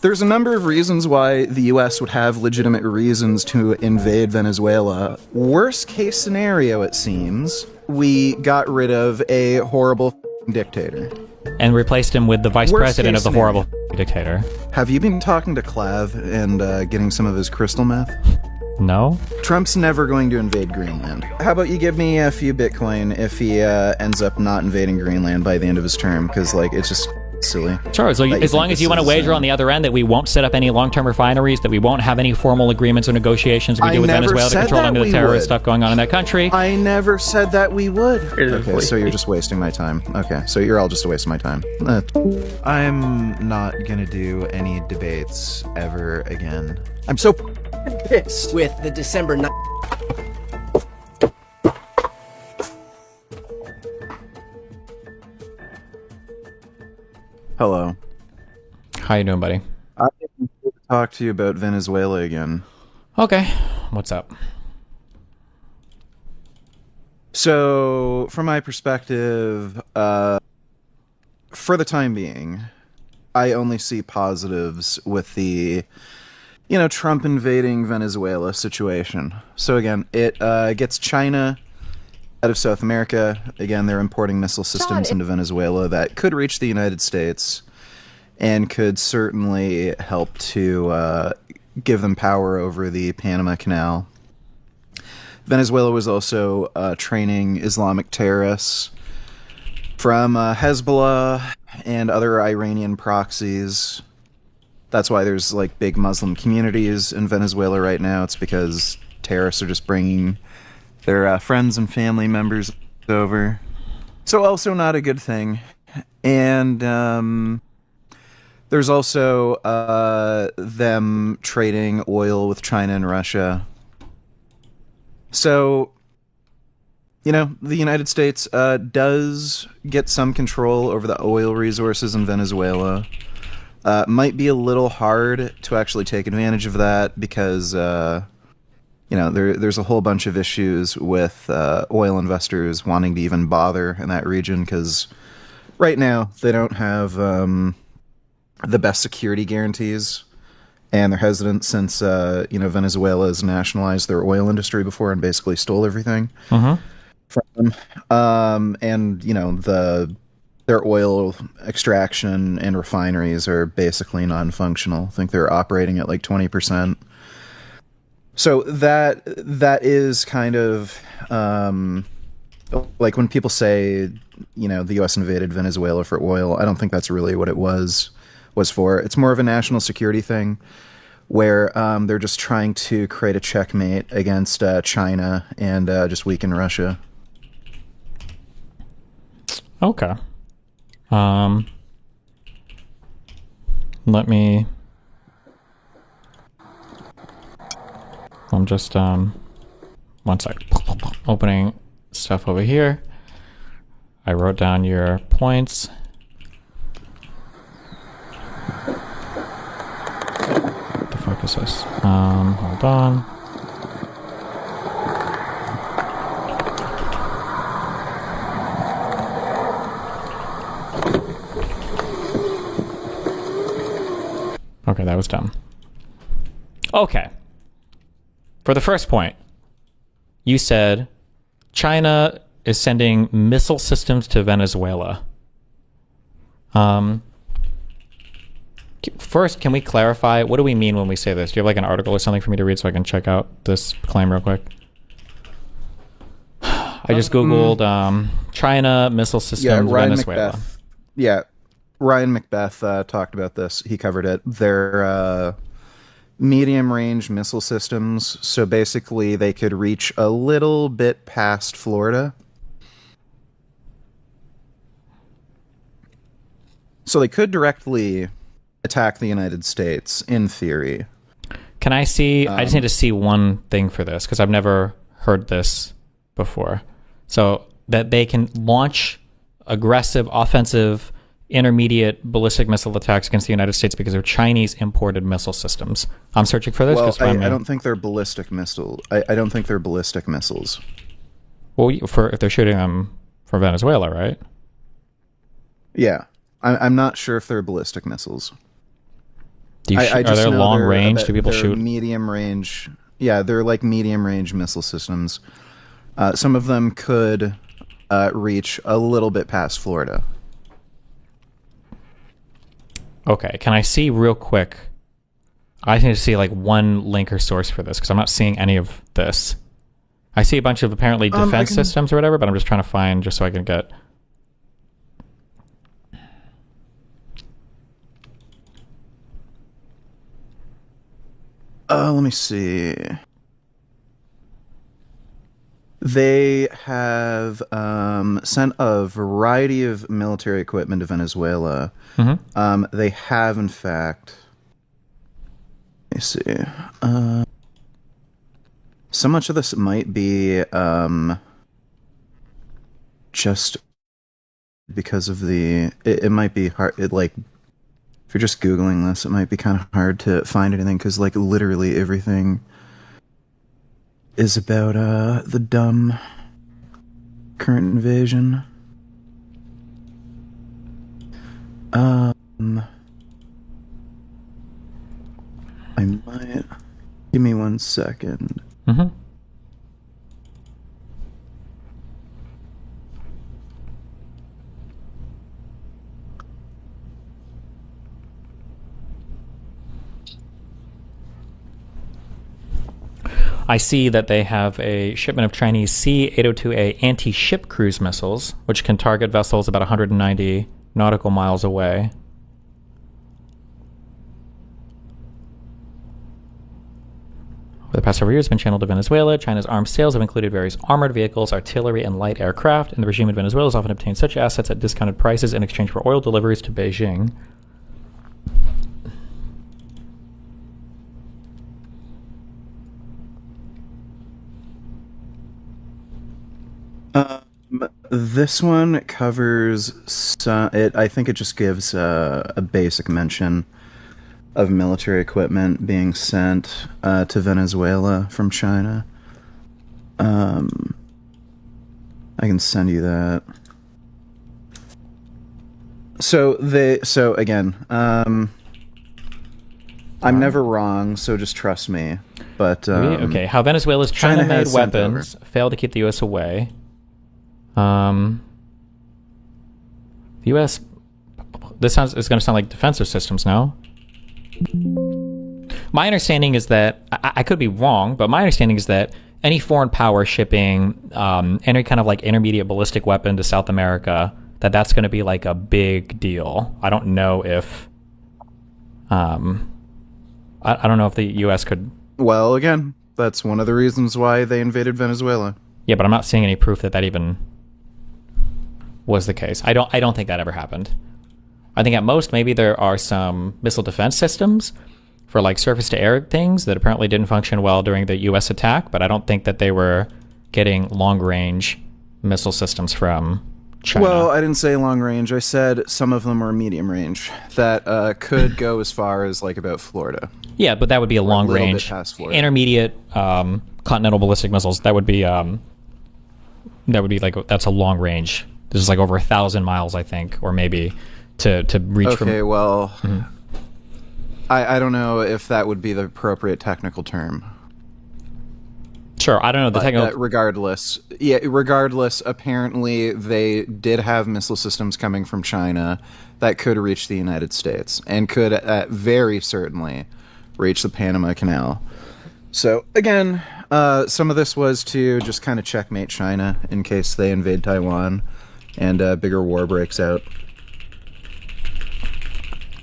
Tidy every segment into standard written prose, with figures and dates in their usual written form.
There's a number of reasons why the U.S. would have legitimate reasons to invade Venezuela. Worst case scenario, it seems, we got rid of a horrible dictator. And replaced him with the vice president of the horrible dictator. Have you been talking to Clav and getting some of his crystal meth? No. Trump's never going to invade Greenland. How about you give me a few Bitcoin if he ends up not invading Greenland by the end of his term? Because, like, it's just silly. Sure, so as long as you want to wager on the other end that we won't set up any long-term refineries, that we won't have any formal agreements or negotiations we do with Venezuela to control any of the terrorist stuff going on in that country. I never said that we would. Okay, so you're just wasting my time. Okay, so you're all just a waste of my time. I'm not gonna do any debates ever again. I'm so pissed with the December 9th. Hello. How you doing, buddy? I want to talk to you about Venezuela again. Okay. What's up? So, from my perspective, for the time being, I only see positives with the, Trump invading Venezuela situation. So again, it gets China out of South America. Again, they're importing missile systems into Venezuela that could reach the United States and could certainly help to give them power over the Panama Canal. Venezuela was also training Islamic terrorists from Hezbollah and other Iranian proxies. That's why there's like big Muslim communities in Venezuela right now. It's because terrorists are just bringing their friends and family members over. So also not a good thing. And there's also them trading oil with China and Russia. So, the United States does get some control over the oil resources in Venezuela. Might be a little hard to actually take advantage of that because, there's a whole bunch of issues with oil investors wanting to even bother in that region because right now they don't have the best security guarantees. And they're hesitant since, Venezuela has nationalized their oil industry before and basically stole everything from them. And, their oil extraction and refineries are basically non-functional. I think they're operating at like 20%. So that is kind of like when people say, the U.S. invaded Venezuela for oil, I don't think that's really what it was for. It's more of a national security thing where they're just trying to create a checkmate against China and just weaken Russia. Okay. Let me... I'm just, one sec. Opening stuff over here. I wrote down your points. What the fuck is this? Hold on. Okay, that was dumb. Okay. For the first point, you said China is sending missile systems to Venezuela. First, can we clarify, what do we mean when we say this? Do you have like an article or something for me to read so I can check out this claim real quick? I just Googled China missile systems, Venezuela. Ryan Macbeth talked about this. He covered it. They're medium-range missile systems, so basically they could reach a little bit past Florida. So they could directly attack the United States, in theory. Can I see... I just need to see one thing for this, because I've never heard this before. So that they can launch aggressive, offensive, intermediate ballistic missile attacks against the United States because of Chinese imported missile systems. I'm searching for this. Well, I don't think they're ballistic missiles. I don't think they're ballistic missiles. Well, if they're shooting them from Venezuela, right? Yeah. I'm not sure if they're ballistic missiles. I are just they know long they're- range? that Do people they're shoot? medium range? Yeah, they're like medium range missile systems. Some of them could reach a little bit past Florida. Okay, can I see real quick? I need to see like one link or source for this because I'm not seeing any of this. I see a bunch of apparently defense systems or whatever, but I'm just trying to find just so I can get. Let me see. They have sent a variety of military equipment to Venezuela. They have, in fact. Let me see. So much of this might be just because of the. It might be hard. Like, if you're just Googling this, it might be kind of hard to find anything because, like, literally everything is about the dumb current invasion. I might give me 1 second. I see that they have a shipment of Chinese C-802A anti-ship cruise missiles, which can target vessels about 190 nautical miles away. Over the past several years, it's been channeled to Venezuela. China's arms sales have included various armored vehicles, artillery, and light aircraft, and the regime in Venezuela has often obtained such assets at discounted prices in exchange for oil deliveries to Beijing. This one covers I think it just gives a basic mention of military equipment being sent to Venezuela from China. I can send you that. So again, I'm never wrong, so just trust me. But okay, how Venezuela's China China-made has sent weapons failed to keep the U.S. away. The U.S. This is going to sound like defensive systems now. My understanding is that I could be wrong, but my understanding is that any foreign power shipping any kind of like intermediate ballistic weapon to South America, that's going to be like a big deal. I don't know if I don't know if the U.S. could. Well, again, that's one of the reasons why they invaded Venezuela. Yeah, but I'm not seeing any proof that even was the case. I don't think that ever happened. I think at most maybe there are some missile defense systems for like surface to air things that apparently didn't function well during the US attack, but I don't think that they were getting long range missile systems from China. Well, I didn't say long range. I said some of them are medium range that could go as far as like about Florida. Yeah, but that would be a long range. Intermediate continental ballistic missiles. That would be like that's a long range. This is like over 1,000 miles, I think, or maybe to reach. Okay, well, I don't know if that would be the appropriate technical term. Sure, I don't know the technical. Regardless, apparently they did have missile systems coming from China that could reach the United States and could very certainly reach the Panama Canal. So again, some of this was to just kind of checkmate China in case they invade Taiwan and a bigger war breaks out.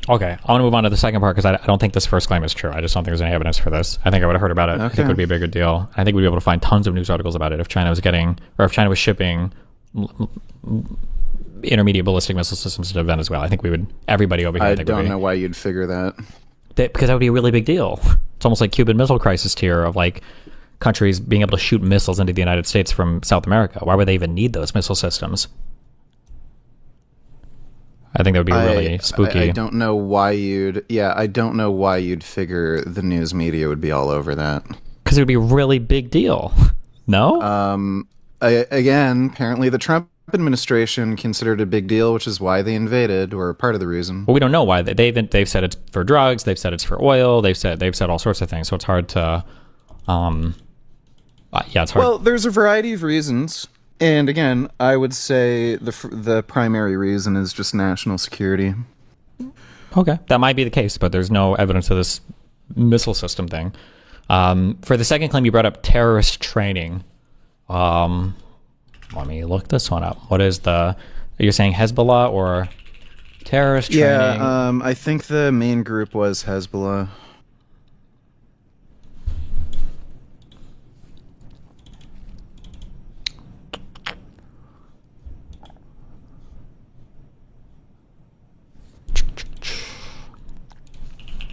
Okay, I want to move on to the second part because I don't think this first claim is true. I just don't think there's any evidence for this. I think I would have heard about it. Okay. I think it would be a bigger deal. I think we'd be able to find tons of news articles about it if China was shipping intermediate ballistic missile systems to Venezuela. I think everybody over here. I don't know why you'd figure that. Because that would be a really big deal. It's almost like Cuban Missile Crisis tier of like countries being able to shoot missiles into the United States from South America. Why would they even need those missile systems? I think that would be really spooky. I don't know why I don't know why you'd figure the news media would be all over that. Because it would be a really big deal. No? Again, apparently the Trump administration considered it a big deal, which is why they invaded, or part of the reason. Well, we don't know why. They've said it's for drugs. They've said it's for oil. They've said all sorts of things. So it's hard to, it's hard. Well, there's a variety of reasons, and again, I would say the primary reason is just national security. Okay, that might be the case, but there's no evidence of this missile system thing. For the second claim, you brought up terrorist training. Let me look this one up. What is you're saying Hezbollah or terrorist training? Yeah, I think the main group was Hezbollah.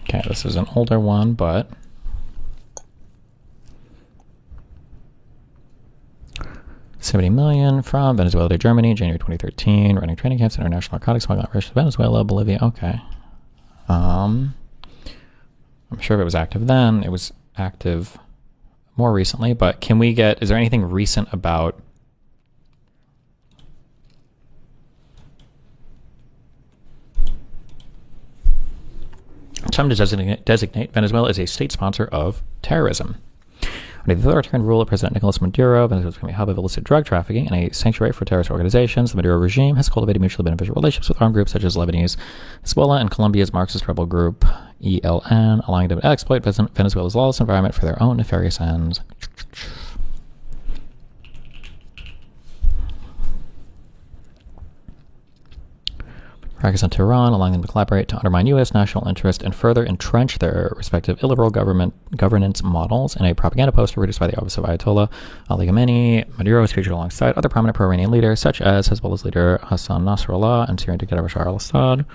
Okay, this is an older one, but... $70 million from Venezuela to Germany, January 2013. Running training camps, international narcotics smuggling operations, Venezuela, Bolivia. Okay. I'm sure if it was active then, it was active more recently. But is there anything recent about? Time to designate Venezuela as a state sponsor of terrorism. Under the authoritarian rule of President Nicolas Maduro, Venezuela is becoming a hub of illicit drug trafficking and a sanctuary for terrorist organizations. The Maduro regime has cultivated mutually beneficial relationships with armed groups such as Lebanese Hezbollah and Colombia's Marxist rebel group ELN, allowing them to exploit Venezuela's lawless environment for their own nefarious ends. Pakistan and Tehran, allowing them to collaborate to undermine U.S. national interest and further entrench their respective illiberal governance models in a propaganda poster produced by the office of Ayatollah Ali Khamenei. Maduro is featured alongside other prominent pro-Iranian leaders, such as Hezbollah's leader Hassan Nasrallah and Syrian dictator Bashar al-Assad.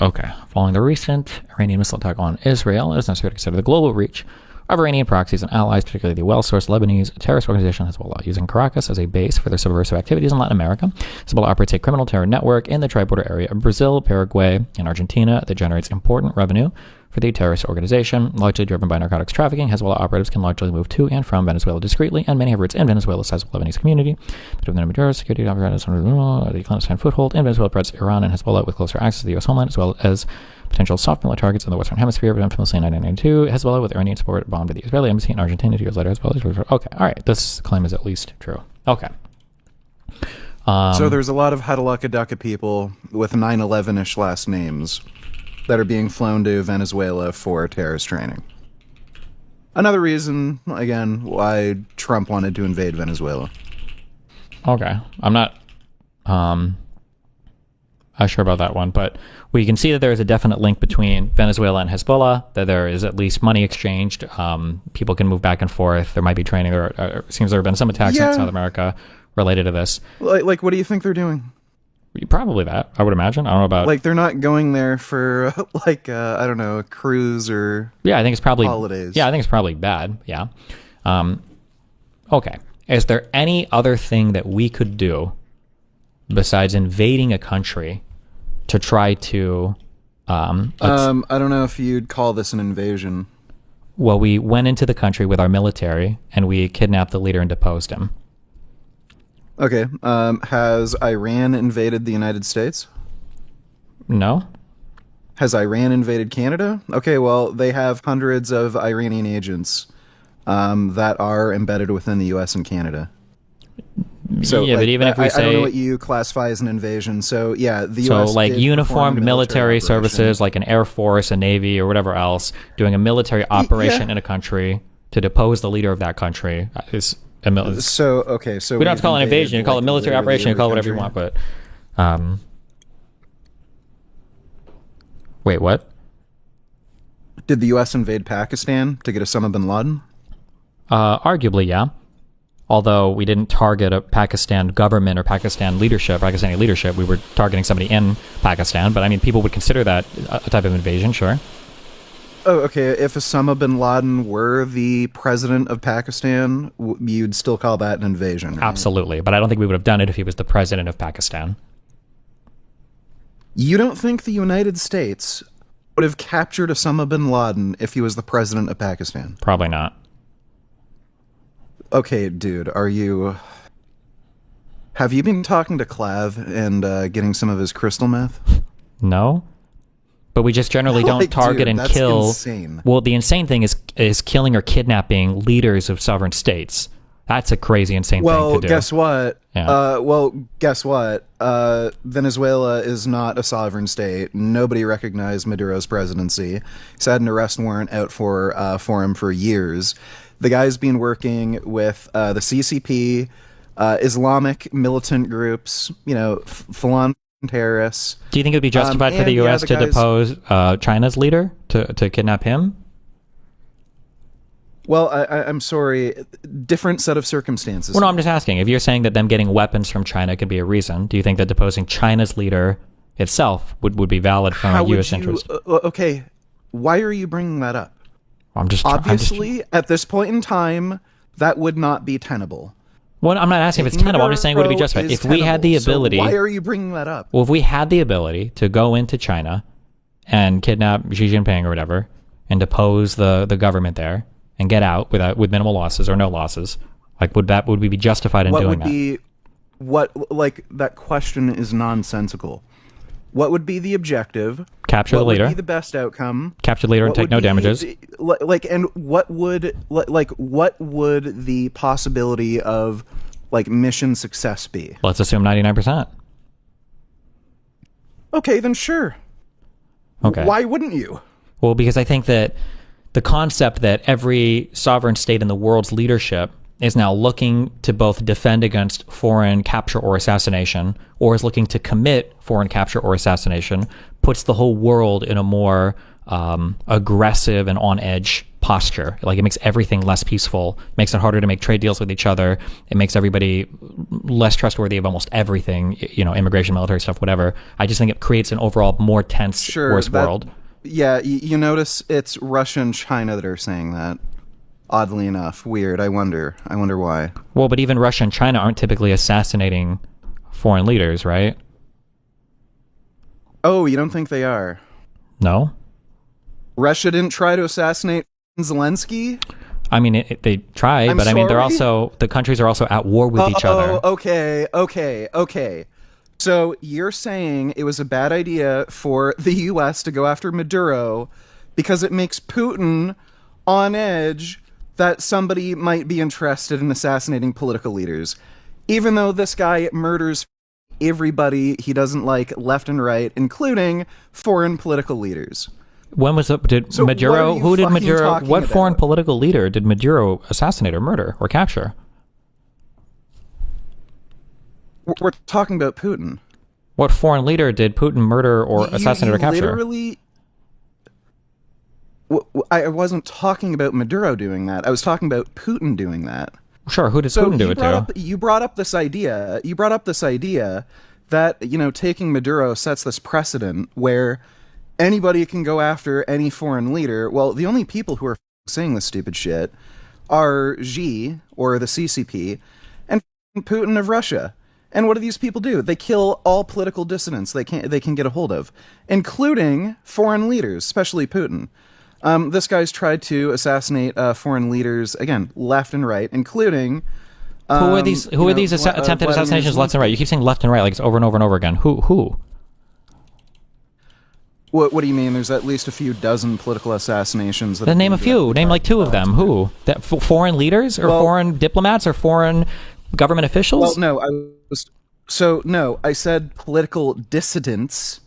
Okay. Following the recent Iranian missile attack on Israel, it is necessary to consider the global reach of Iranian proxies and allies, particularly the well-sourced Lebanese terrorist organization Hezbollah, using Caracas as a base for their subversive activities in Latin America. Hezbollah operates a criminal terror network in the tri-border area of Brazil, Paraguay, and Argentina that generates important revenue for the terrorist organization. Largely driven by narcotics trafficking, Hezbollah operatives can largely move to and from Venezuela discreetly, and many have roots in Venezuela's sizable Lebanese community. Between the Maduro security operatives the clandestine foothold in Venezuela presents Iran and Hezbollah with closer access to the U.S. homeland, as well as potential soft military targets in the Western Hemisphere. But infamously in 1992, Hezbollah, with Iranian support, bombed the Israeli embassy in Argentina 2 years later. Hezbollah. Okay, all right. This claim is at least true. Okay. So there's a lot of Hadalaka people with 9/11-ish last names that are being flown to Venezuela for terrorist training. Another reason, again, why Trump wanted to invade Venezuela. Okay. I'm not sure about that one, but we can see that there is a definite link between Venezuela and Hezbollah, that there is at least money exchanged. People can move back and forth. There might be training. There seems there have been some attacks in South America related to this. Like, what do you think they're doing? Probably that, I would imagine. I don't know about... Like, they're not going there for, like, I don't know, a cruise or I think it's probably... holidays. Yeah, I think it's probably bad, yeah. Okay. Is there any other thing that we could do besides invading a country to try to... I don't know if you'd call this an invasion. Well, we went into the country with our military, and we kidnapped the leader and deposed him. Okay. Has Iran invaded the United States? No. Has Iran invaded Canada? Okay, well, they have hundreds of Iranian agents that are embedded within the U.S. and Canada. So, yeah, but even if we say... I don't know what you classify as an invasion. So, yeah, the U.S. So, like, uniformed military services, like an Air Force, a Navy, or whatever else, doing a military operation in a country to depose the leader of that country is... So we don't have to call it an invasion. You call it military operation. You call it whatever you want. But, wait, what? Did the U.S. invade Pakistan to get Osama bin Laden? Arguably, yeah. Although we didn't target a Pakistan government or Pakistani leadership, we were targeting somebody in Pakistan. But I mean, people would consider that a type of invasion, sure. Oh, okay. If Osama bin Laden were the president of Pakistan, you'd still call that an invasion, right? Absolutely. But I don't think we would have done it if he was the president of Pakistan. You don't think the United States would have captured Osama bin Laden if he was the president of Pakistan? Probably not. Okay, dude, are you... Have you been talking to Clav and getting some of his crystal meth? No, but we just generally don't target dude, and that's kill. Insane. Well, the insane thing is killing or kidnapping leaders of sovereign states. That's a crazy, insane thing to do. Guess what? Yeah. Guess what? Venezuela is not a sovereign state. Nobody recognized Maduro's presidency. He's had an arrest warrant out for him for years. The guy's been working with the CCP, Islamic militant groups, full-on terrorists. Do you think it would be justified for the U.S. to depose China's leader, to kidnap him? Well, I'm sorry, different set of circumstances. Well, no, I'm just asking. If you're saying that them getting weapons from China could be a reason, do you think that deposing China's leader itself would be valid from a U.S. interest? Okay, why are you bringing that up? Obviously, at this point in time, that would not be tenable. Well, I'm not asking if it's tenable. I'm just saying would it be justified? If we had the ability... So why are you bringing that up? Well, if we had the ability to go into China and kidnap Xi Jinping or whatever and depose the government there and get out with minimal losses or no losses, like would we be justified in doing that? That question is nonsensical. What would be the objective? Capture the leader. What would be the best outcome? Capture the leader and take no damages. And what would the possibility of mission success be? Let's assume 99%. Okay, then sure. Okay. Why wouldn't you? Well, because I think that the concept that every sovereign state in the world's leadership is now looking to both defend against foreign capture or assassination, or is looking to commit foreign capture or assassination, puts the whole world in a more aggressive and on edge posture. Like, it makes everything less peaceful, makes it harder to make trade deals with each other. It makes everybody less trustworthy of almost everything, immigration, military stuff, whatever. I just think it creates an overall more tense, worse world. Yeah, you notice it's Russia and China that are saying that. Oddly enough. Weird. I wonder why. Well, but even Russia and China aren't typically assassinating foreign leaders, right? Oh, you don't think they are? No. Russia didn't try to assassinate Zelensky? I mean, they tried, but I mean, the countries are also at war with each other. Okay. So you're saying it was a bad idea for the U.S. to go after Maduro because it makes Putin on edge that somebody might be interested in assassinating political leaders, even though this guy murders everybody he doesn't like left and right, including foreign political leaders. When was it? What foreign political leader did Maduro assassinate or murder or capture? We're talking about Putin. What foreign leader did Putin murder or assassinate or capture? I wasn't talking about Maduro doing that. I was talking about Putin doing that. Sure, who did Putin do it to? You brought up this idea that, taking Maduro sets this precedent where anybody can go after any foreign leader. Well, the only people who are saying this stupid shit are Xi, or the CCP, and Putin of Russia. And what do these people do? They kill all political dissidents they can get a hold of, including foreign leaders, especially Putin. This guy's tried to assassinate foreign leaders, again, left and right, including... who are these attempted assassinations left and right? You keep saying left and right like it's over and over and over again. Who? What do you mean? There's at least a few dozen political assassinations. Then name a few. Name like two of them. Who? Foreign leaders or foreign diplomats or foreign government officials? Well, no, I said political dissidents.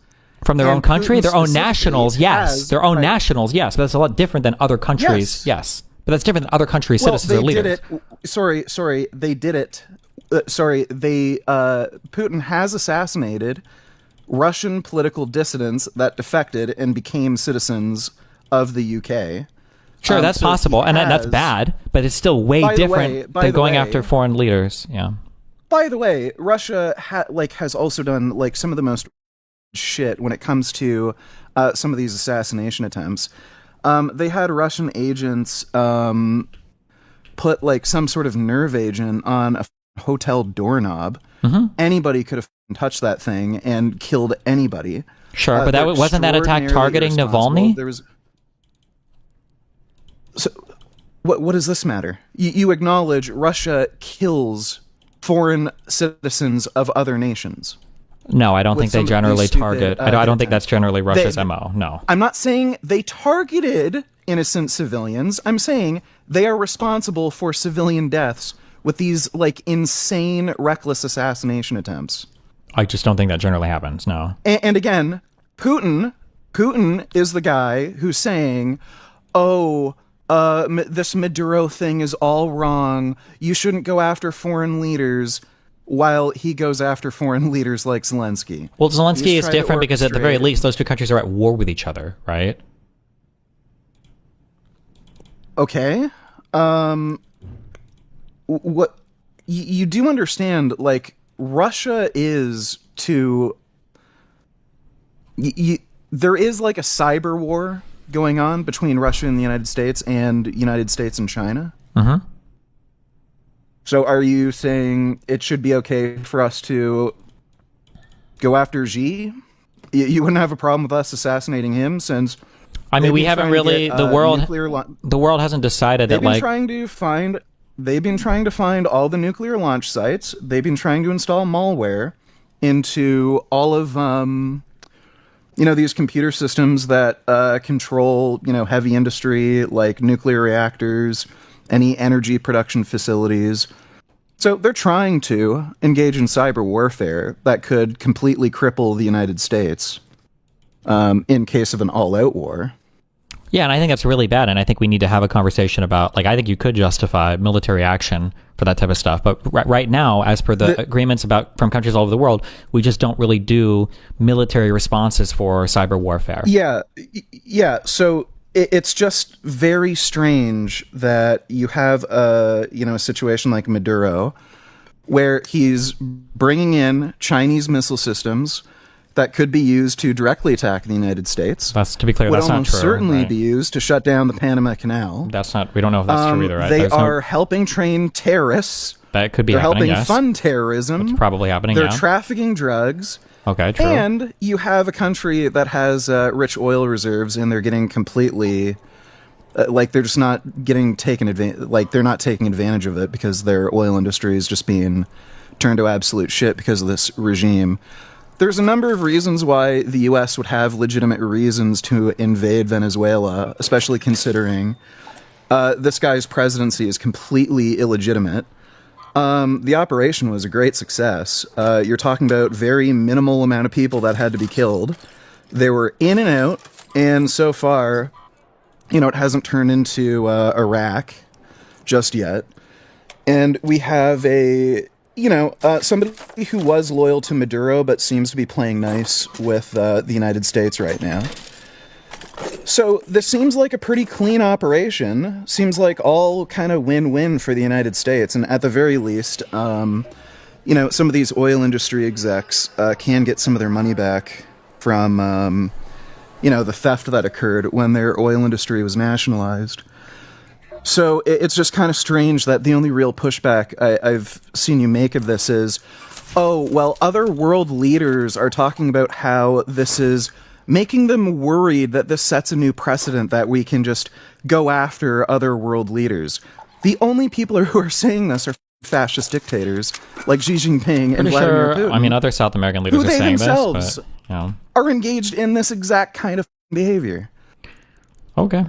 From their own country? Their own nationals, yes. Their own nationals, yes. But that's a lot different than other countries, yes. But that's different than other countries' citizens or leaders. They did it. Putin has assassinated Russian political dissidents that defected and became citizens of the UK. Sure, that's possible, and that's bad, but it's still way different than going after foreign leaders. Yeah. By the way, Russia has also done some of the most shit when it comes to some of these assassination attempts. They had Russian agents put some sort of nerve agent on a hotel doorknob. Mm-hmm. Anybody could have touched that thing and killed anybody. Sure, but wasn't that attack targeting Navalny? So, what does this matter? You acknowledge Russia kills foreign citizens of other nations. No, I don't With think they some of generally these stupid, target. I don't think intent. that's generally Russia's MO. No. I'm not saying they targeted innocent civilians. I'm saying they are responsible for civilian deaths with these like insane, reckless assassination attempts. I just don't think that generally happens. No. And again, Putin is the guy who's saying, "Oh, this Maduro thing is all wrong. You shouldn't go after foreign leaders." While he goes after foreign leaders like Zelensky. Well, Zelensky is different because at the very least, those two countries are at war with each other, right? Okay. What you do understand, like, Russia is to... there is, like, a cyber war going on between Russia and the United States and China. Mm-hmm. So are you saying it should be okay for us to go after Xi? You wouldn't have a problem with us assassinating him, since... I mean, we haven't really... The world hasn't decided that, like... They've been trying to find all the nuclear launch sites. They've been trying to install malware into all of, these computer systems that control, heavy industry, like nuclear reactors, any energy production facilities. So they're trying to engage in cyber warfare that could completely cripple the United States in case of an all-out war. Yeah, and I think that's really bad, and I think we need to have a conversation about, like, I think you could justify military action for that type of stuff, but right now, as per the agreements from countries all over the world, we just don't really do military responses for cyber warfare. Yeah, so... It's just very strange that you have a situation like Maduro, where he's bringing in Chinese missile systems that could be used to directly attack the United States. To be clear, that's not true. Would almost certainly be used to shut down the Panama Canal. That's not. We don't know if that's true either, right? They are helping train terrorists. That could be They're happening. Helping fund terrorism. It's probably happening. They're trafficking drugs. Okay, true. And you have a country that has rich oil reserves, and they're getting completely, they're just not getting taken advantage. Like, they're not taking advantage of it because their oil industry is just being turned to absolute shit because of this regime. There's a number of reasons why the U.S. would have legitimate reasons to invade Venezuela, especially considering this guy's presidency is completely illegitimate. The operation was a great success. You're talking about very minimal amount of people that had to be killed. They were in and out, and so far, it hasn't turned into Iraq just yet. And we have somebody who was loyal to Maduro but seems to be playing nice with the United States right now. So this seems like a pretty clean operation. Seems like all kind of win-win for the United States. And at the very least, some of these oil industry execs can get some of their money back from, the theft that occurred when their oil industry was nationalized. So it's just kind of strange that the only real pushback I've seen you make of this is, oh, well, other world leaders are talking about how this is making them worried that this sets a new precedent that we can just go after other world leaders. The only people who are saying this are fascist dictators like Xi Jinping and Vladimir Putin. I mean, other South American leaders are saying this, but are engaged in this exact kind of behavior. Okay.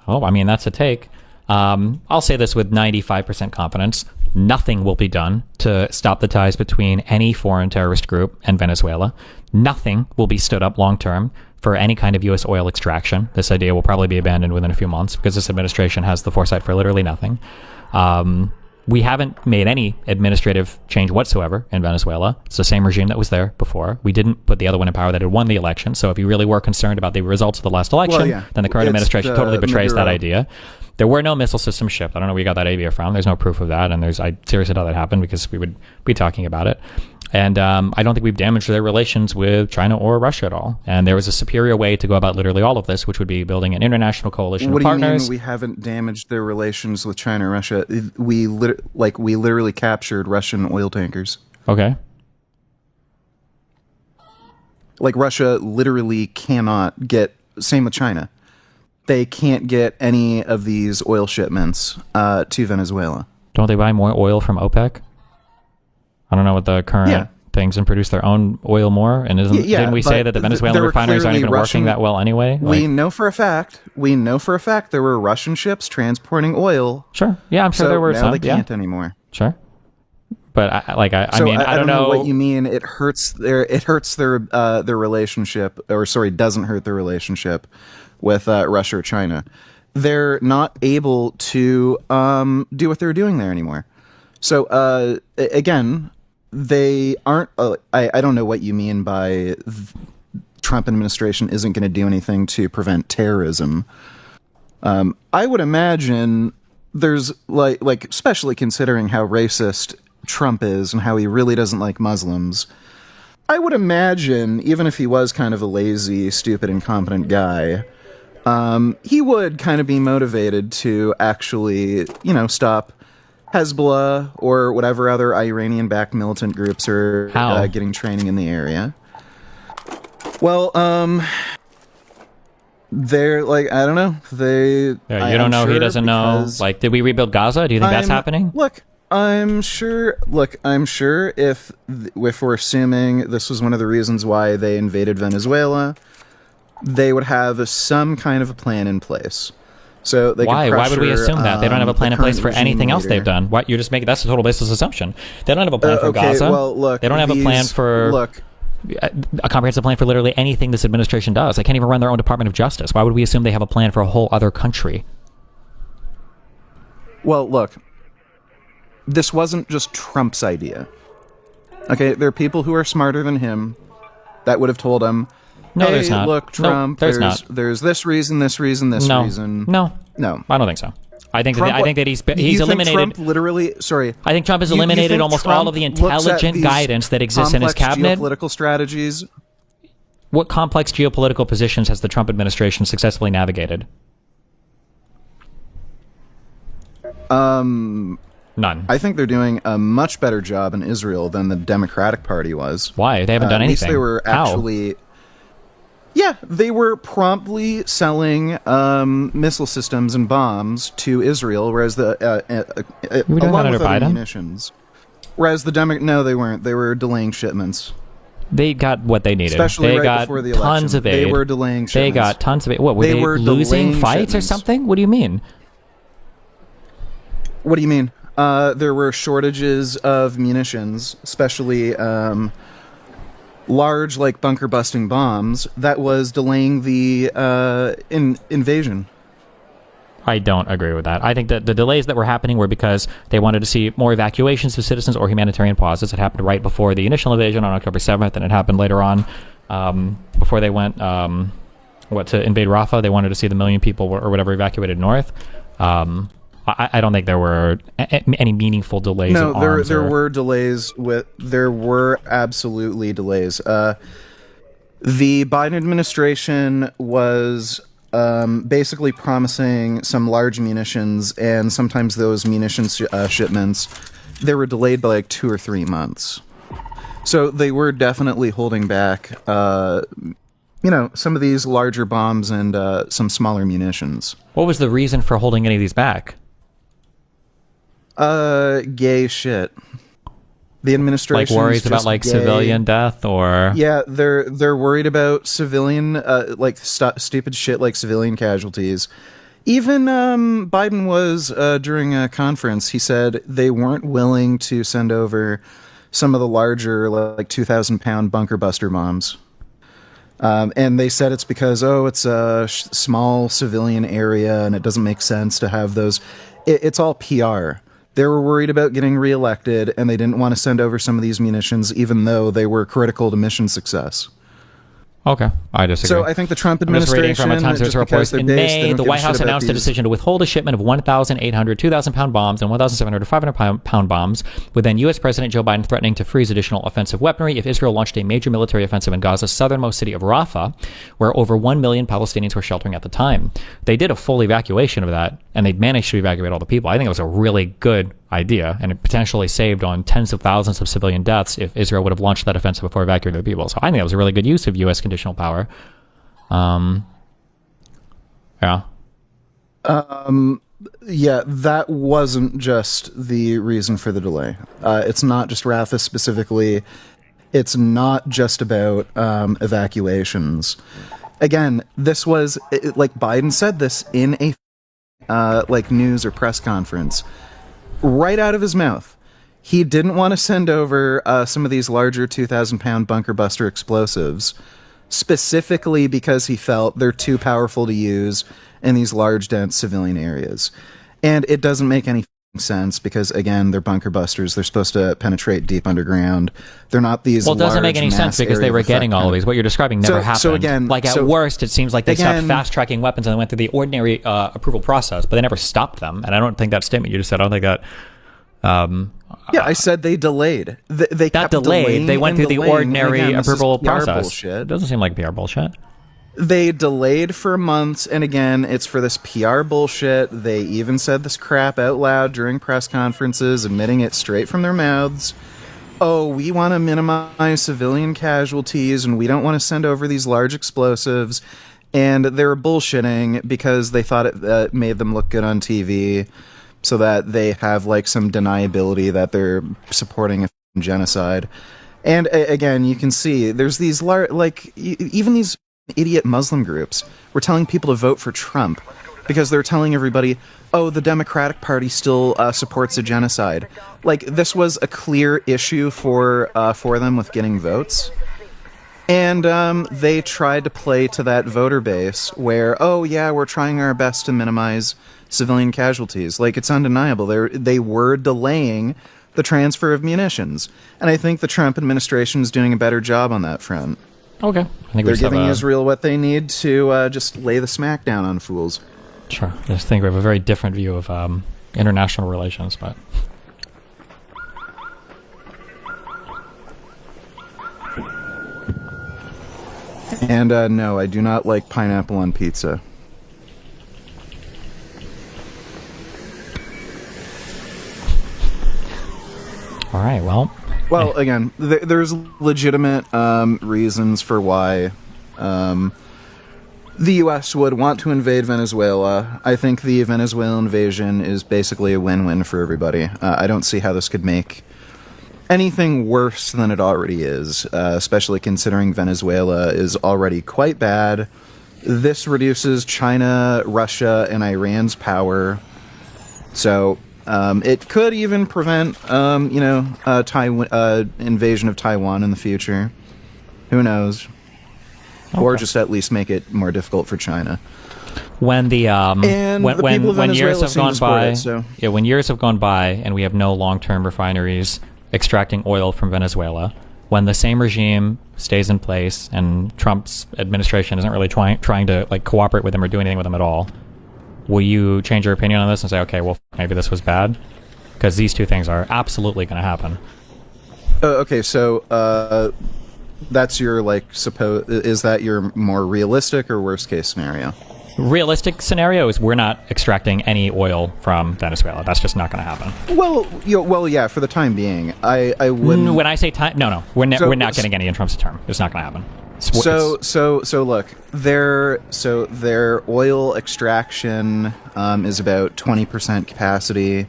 Oh, I mean, that's a take. I'll say this with 95% confidence. Nothing will be done to stop the ties between any foreign terrorist group and Venezuela. Nothing will be stood up long term for any kind of U.S. oil extraction. This idea will probably be abandoned within a few months because this administration has the foresight for literally nothing. We haven't made any administrative change whatsoever in Venezuela. It's the same regime that was there before. We didn't put the other one in power that had won the election. So if you really were concerned about the results of the last election, then the current administration totally betrays that idea. There were no missile systems shipped. I don't know where you got that idea from. There's no proof of that, and I seriously doubt that happened because we would be talking about it. And I don't think we've damaged their relations with China or Russia at all. And there was a superior way to go about literally all of this, which would be building an international coalition of partners. What do you mean we haven't damaged their relations with China or Russia? We literally captured Russian oil tankers. Okay. Like, Russia literally cannot get... Same with China. They can't get any of these oil shipments to Venezuela. Don't they buy more oil from OPEC? I don't know what the current things, and produce their own oil more. And didn't we say that the Venezuelan refineries aren't even working that well anyway? We know for a fact there were Russian ships transporting oil. Sure. Yeah, I'm sure there were now some. They can't anymore. Sure. But I mean, I don't know what you mean. It hurts their relationship, or sorry, doesn't hurt their relationship with Russia or China. They're not able to do what they're doing there anymore. So again, they aren't. I don't know what you mean by Trump administration isn't going to do anything to prevent terrorism. I would imagine there's like especially considering how racist Trump is and how he really doesn't like Muslims. I would imagine, even if he was kind of a lazy, stupid, incompetent guy, he would kind of be motivated to actually, stop Hezbollah or whatever other Iranian-backed militant groups are getting training in the area. Well, they're like, I don't know. You don't know. He doesn't know. Like, did we rebuild Gaza? Do you think that's happening? I'm sure if we're assuming this was one of the reasons why they invaded Venezuela, they would have some kind of a plan in place. So they why would we assume that? They don't have a plan in place for anything else they've done. What, you're just making, that's a total baseless assumption. They don't have a plan for Gaza. Well, look, they don't have a plan for a comprehensive plan for literally anything this administration does. They can't even run their own Department of Justice. Why would we assume they have a plan for a whole other country? Well, look, this wasn't just Trump's idea. Okay, there are people who are smarter than him that would have told him, no, hey, there's not. Look, Trump, there's this reason, this reason. No, I don't think so. I think that he's eliminated. Trump literally, sorry. I think Trump has eliminated almost all of the intelligent guidance that exists in his cabinet. Geopolitical strategies. What complex geopolitical positions has the Trump administration successfully navigated? None. I think they're doing a much better job in Israel than the Democratic Party was. Why? They haven't done anything. At least they were actually... Yeah, they were promptly selling missile systems and bombs to Israel, whereas you were doing along that with under other Biden? munitions. Whereas no, they weren't. They were delaying shipments. They got what they needed. Especially they got before the tons election. of aid. They were delaying shipments. They got tons of aid. What, were they losing fights or something? What do you mean? What do you mean? There were shortages of munitions, especially large, like bunker-busting bombs, that was delaying the invasion. I don't agree with that. I think that the delays that were happening were because they wanted to see more evacuations of citizens or humanitarian pauses. It happened right before the initial invasion on October 7th, and it happened later on before they went to invade Rafah. They wanted to see the million people or whatever evacuated north. I don't think there were any meaningful delays. No, there were delays. There were absolutely delays. The Biden administration was basically promising some large munitions, and sometimes those munitions shipments, they were delayed by like 2 or 3 months. So they were definitely holding back, some of these larger bombs and some smaller munitions. What was the reason for holding any of these back? Gay shit. The administration, like, worries about like civilian death, or they're worried about civilian stupid shit like civilian casualties. Even Biden was during a conference. He said they weren't willing to send over some of the larger, like 2,000-pound bunker buster bombs. And they said it's because it's a small civilian area and it doesn't make sense to have those. It's all PR. They were worried about getting reelected, and they didn't want to send over some of these munitions, even though they were critical to mission success. Okay, I disagree. So I think the Trump administration, from a Times News report, in May, the White House announced a decision to withhold a shipment of 1,800 2,000-pound bombs and 1,700 500-pound bombs, with then U.S. President Joe Biden threatening to freeze additional offensive weaponry if Israel launched a major military offensive in Gaza's southernmost city of Rafah, where over 1 million Palestinians were sheltering at the time. They did a full evacuation of that, and they managed to evacuate all the people. I think it was a really good idea, and it potentially saved on tens of thousands of civilian deaths if Israel would have launched that offensive before evacuating the people. So I think that was a really good use of U.S. conditional power. Yeah, that wasn't just the reason for the delay. It's not just Rafa specifically. It's not just about evacuations. Again, this was like Biden said this in a like news or press conference, right out of his mouth. He didn't want to send over some of these larger 2,000-pound bunker buster explosives, specifically because he felt they're too powerful to use in these large, dense civilian areas. And it doesn't make any sense because, again, they're bunker busters. They're supposed to penetrate deep underground. They're not these. Well, it doesn't make any sense because they were getting all of these. What you're describing never happened. So again, like at worst, it seems like they stopped fast-tracking weapons and they went through the ordinary approval process, but they never stopped them. And I don't think that statement you just said, I don't think that... yeah, I said they delayed. They kept delayed. They went through the ordinary approval process. Bullshit. It doesn't seem like PR bullshit. They delayed for months, and again, it's for this PR bullshit. They even said this crap out loud during press conferences, admitting it straight from their mouths. Oh, we want to minimize civilian casualties, and we don't want to send over these large explosives. And they were bullshitting because they thought it made them look good on TV, so that they have like some deniability that they're supporting a genocide. And again, you can see there's these even these idiot Muslim groups were telling people to vote for Trump because they're telling everybody, oh, the Democratic Party still supports a genocide. Like, this was a clear issue for them with getting votes. And they tried to play to that voter base where, oh, yeah, we're trying our best to minimize civilian casualties. Like, it's undeniable. They were delaying the transfer of munitions. And I think the Trump administration is doing a better job on that front. Okay. I think they're giving Israel what they need to just lay the smack down on fools. Sure. I just think we have a very different view of international relations, but... And no, I do not like pineapple on pizza. All right, well... Well, again, there's legitimate reasons for why the U.S. would want to invade Venezuela. I think the Venezuelan invasion is basically a win-win for everybody. I don't see how this could make anything worse than it already is, especially considering Venezuela is already quite bad. This reduces China, Russia, and Iran's power. So... it could even prevent, invasion of Taiwan in the future. Who knows? Okay. Or just at least make it more difficult for China. When the when years have gone by, so. Yeah, when years have gone by and we have no long-term refineries extracting oil from Venezuela, when the same regime stays in place and Trump's administration isn't really trying to like cooperate with them or do anything with them at all. Will you change your opinion on this and say, okay, well, maybe this was bad? Because these two things are absolutely going to happen. Okay, so that's your, is that your more realistic or worst case scenario? Realistic scenario is we're not extracting any oil from Venezuela. That's just not going to happen. Well, yeah, for the time being. I wouldn't... When I say time... No. We're not getting any in Trump's term. It's not going to happen. So look, their oil extraction is about 20% capacity.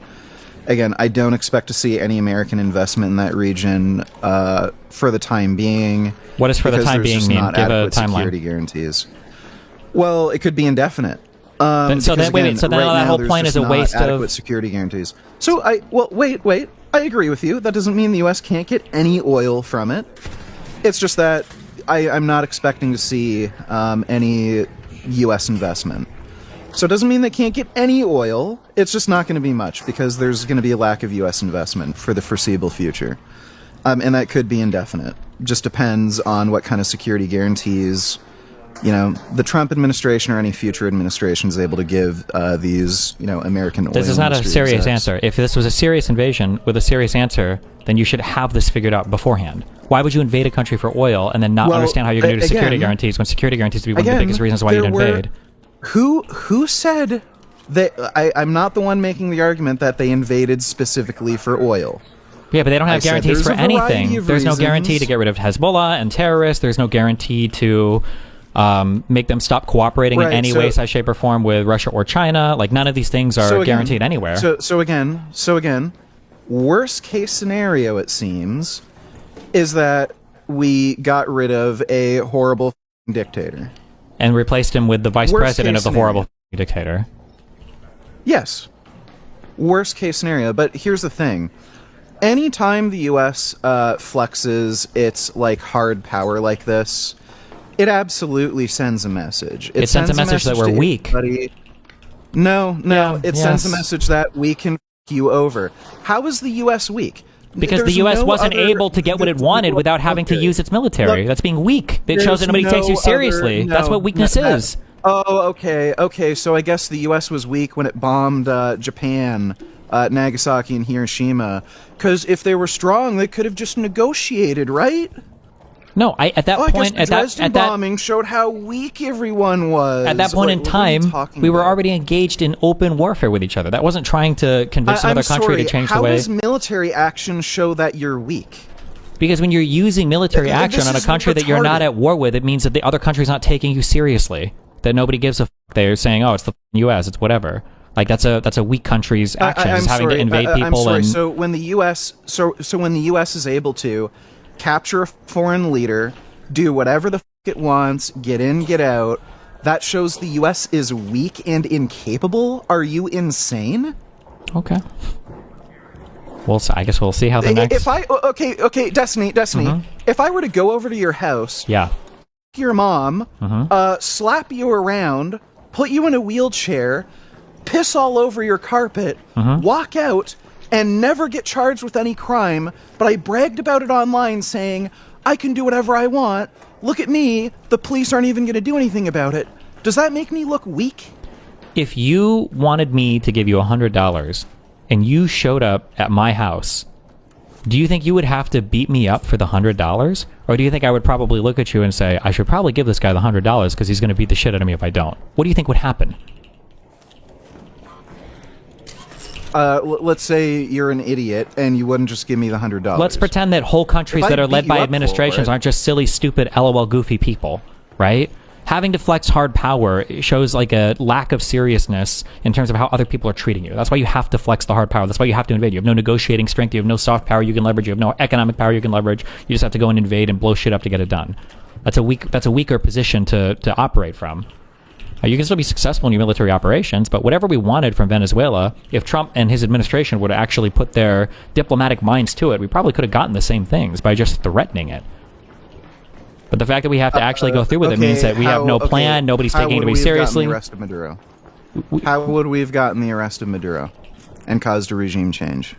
Again, I don't expect to see any American investment in that region for the time being. What does for the time being mean? Give a timeline. Security guarantees. Well, it could be indefinite. So then that whole point is a waste of adequate security guarantees. So wait. I agree with you. That doesn't mean the U.S. can't get any oil from it. It's just that I'm not expecting to see any U.S. investment. So it doesn't mean they can't get any oil. It's just not going to be much because there's going to be a lack of U.S. investment for the foreseeable future. And that could be indefinite. Just depends on what kind of security guarantees, the Trump administration or any future administration is able to give these, American oil. This is not a serious answer. If this was a serious invasion with a serious answer, then you should have this figured out beforehand. Why would you invade a country for oil and then not understand how you're going to do security guarantees when security guarantees would be one of the biggest reasons why you'd invade? Who said that? I'm not the one making the argument that they invaded specifically for oil. Yeah, but they don't have guarantees for anything. There's no guarantee to get rid of Hezbollah and terrorists. There's no guarantee to make them stop cooperating in any way, size, shape, or form with Russia or China. Like, none of these things are guaranteed anywhere. So again, worst case scenario, it seems, is that we got rid of a horrible dictator. And replaced him with the vice president of the horrible dictator. Yes. Worst case scenario. But here's the thing. Anytime the U.S. flexes its like hard power like this, it absolutely sends a message. It sends a message that we're weak. Everybody. No. It sends a message that we can f*** you over. How is the U.S. weak? Because the U.S. wasn't able to get what it wanted without having to use its military. That's being weak. It shows that nobody takes you seriously. That's what weakness is. Oh, okay. So I guess the U.S. was weak when it bombed Japan, Nagasaki, and Hiroshima. Because if they were strong, they could have just negotiated, right? No, at that point, at that bombing showed how weak everyone was. At that point in time, we were already engaged in open warfare with each other. That wasn't trying to convince another country to change the way. How does military action show that you're weak? Because when you're using military action on a country that you're not at war with, it means that the other country's not taking you seriously. That nobody gives a f***. They're saying, "Oh, it's the U.S. It's whatever." Like that's a weak country's actions, having to invade people. I'm sorry. So when the U.S. when the U.S. is able to capture a foreign leader, do whatever the f*** it wants, get in, get out, that shows the U.S. is weak and incapable? Are you insane? Okay. Well, I guess we'll see how the next... Okay, Destiny, if I were to go over to your house, your mom, slap you around, put you in a wheelchair, piss all over your carpet, walk out, and never get charged with any crime, but I bragged about it online saying, I can do whatever I want, look at me, the police aren't even going to do anything about it. Does that make me look weak? If you wanted me to give you $100 and you showed up at my house, do you think you would have to beat me up for the $100? Or do you think I would probably look at you and say, I should probably give this guy the $100 because he's going to beat the shit out of me if I don't? What do you think would happen? Let's say you're an idiot and you wouldn't just give me the $100. Let's pretend that whole countries that are led by administrations aren't just silly, stupid, LOL goofy people, right? Having to flex hard power shows like a lack of seriousness in terms of how other people are treating you. That's why you have to flex the hard power. That's why you have to invade. You have no negotiating strength. You have no soft power you can leverage. You have no economic power you can leverage. You just have to go and invade and blow shit up to get it done. That's a weaker position to operate from. You can still be successful in your military operations, but whatever we wanted from Venezuela, if Trump and his administration would actually put their diplomatic minds to it, we probably could have gotten the same things by just threatening it. But the fact that we have to actually go through with it means that we have no plan, nobody's taking it seriously. How would we have gotten the arrest of Maduro and caused a regime change?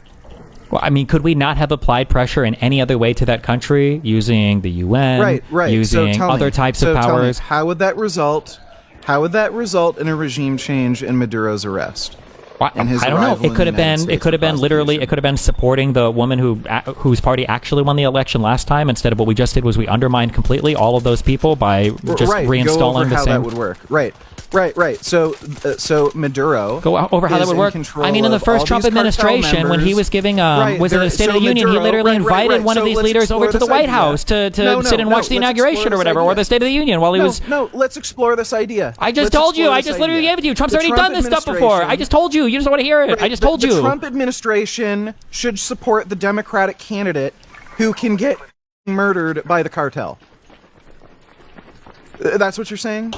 Well, I mean, could we not have applied pressure in any other way to that country, using the UN, using other types of powers? How would that result? How would that result in a regime change in Maduro's arrest? I don't know. It could have been. It could have been literally. It could have been supporting the woman whose party actually won the election last time. Instead of what we just did was we undermined completely all of those people by just reinstalling the same. How that would work. Right. So Maduro. Go over how that would work. I mean, in the first Trump administration, when he was giving was it the State of the Union, he literally invited one of these leaders over to the White House to sit and watch the inauguration or whatever, or the State of the Union while he was. No, let's explore this idea. I just told you. I just literally gave it to you. Trump's already done this stuff before. I just told you. You just don't want to hear it. I just told you. The Trump administration should support the Democratic candidate who can get murdered by the cartel. That's what you're saying?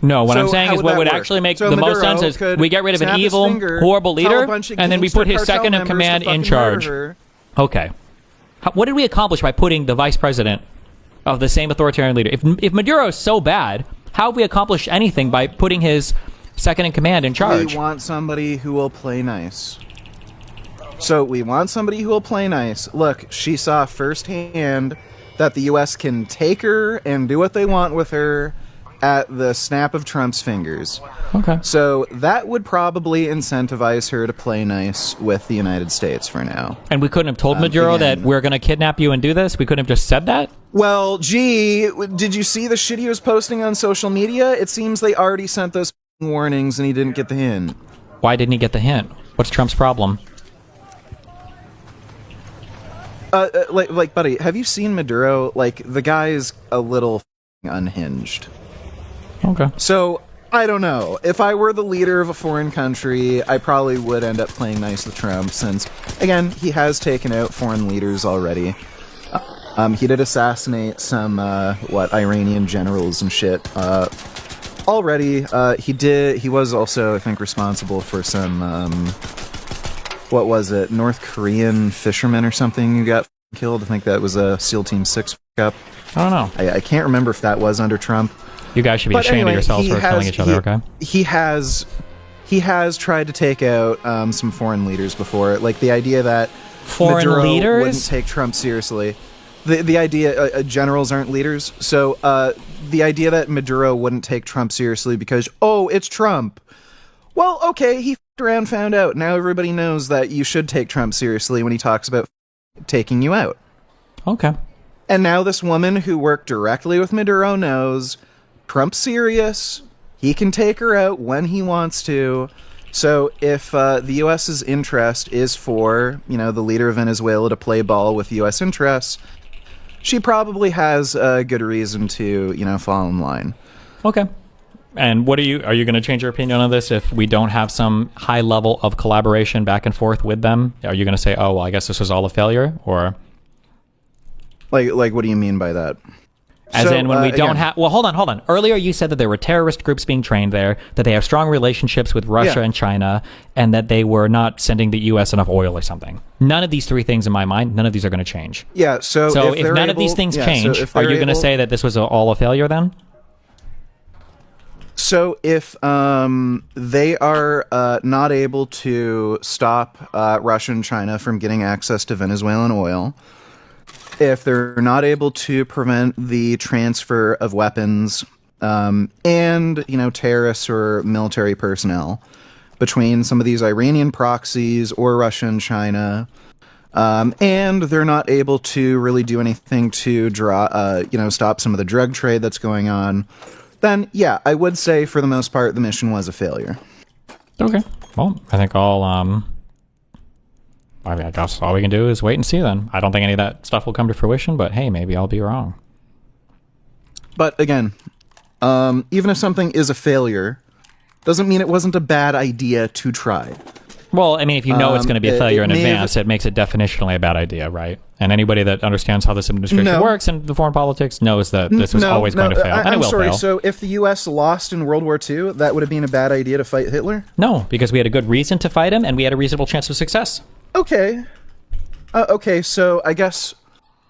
No, what I'm saying is what would actually make the most sense is we get rid of an evil, horrible leader, and then we put his second in command in charge. Okay. What did we accomplish by putting the vice president of the same authoritarian leader? If Maduro is so bad, how have we accomplished anything by putting his second in command in charge? We want somebody who will play nice. So we want somebody who will play nice. Look, she saw firsthand that the U.S. can take her and do what they want with her at the snap of Trump's fingers. Okay. So that would probably incentivize her to play nice with the United States for now. And we couldn't have told Maduro that we're going to kidnap you and do this? We couldn't have just said that? Well, gee, did you see the shit he was posting on social media? It seems they already sent those warnings and he didn't get the hint. Why didn't he get the hint? What's Trump's problem? Buddy, have you seen Maduro? Like, the guy's a little unhinged. Okay. So, I don't know. If I were the leader of a foreign country, I probably would end up playing nice with Trump, since, again, he has taken out foreign leaders already. He did assassinate some, Iranian generals and shit, already. He was also, I think, responsible for some, North Korean fishermen or something who got killed. I think that was a SEAL Team 6 up. I don't know. I can't remember if that was under Trump. You guys should be ashamed of yourselves for killing each other, okay? He has tried to take out some foreign leaders before. Like, the idea that Maduro wouldn't take Trump seriously. The idea, generals aren't leaders. So the idea that Maduro wouldn't take Trump seriously because, it's Trump. Well, okay, he f***ed around, found out. Now everybody knows that you should take Trump seriously when he talks about taking you out. Okay. And now this woman who worked directly with Maduro knows Trump's serious. He can take her out when he wants to. So if the U.S.'s interest is for, the leader of Venezuela to play ball with U.S. interests, she probably has a good reason to, fall in line. Okay. And are you going to change your opinion on this if we don't have some high level of collaboration back and forth with them? Are you going to say, oh, well, I guess this was all a failure? Or like what do you mean by that? As in when we don't have... Well, hold on. Earlier you said that there were terrorist groups being trained there, that they have strong relationships with Russia and China, and that they were not sending the U.S. enough oil or something. None of these three things, in my mind, none of these are going to change. Yeah, so if none of these things change, are you going to say that this was all a failure then? So if they are not able to stop Russia and China from getting access to Venezuelan oil, if they're not able to prevent the transfer of weapons and, terrorists or military personnel between some of these Iranian proxies or Russia and China, and they're not able to really do anything to stop some of the drug trade that's going on, then, yeah, I would say for the most part the mission was a failure. Okay. Well, I think I guess all we can do is wait and see then. I don't think any of that stuff will come to fruition, but hey, maybe I'll be wrong. But again, even if something is a failure, doesn't mean it wasn't a bad idea to try. Well, I mean, if you know it's going to be a failure in advance, it makes it definitionally a bad idea, right? And anybody that understands how this administration works and the foreign politics knows that this was always going to fail. And it will fail. So if the U.S. lost in World War II, that would have been a bad idea to fight Hitler? No, because we had a good reason to fight him, and we had a reasonable chance of success. Okay. So I guess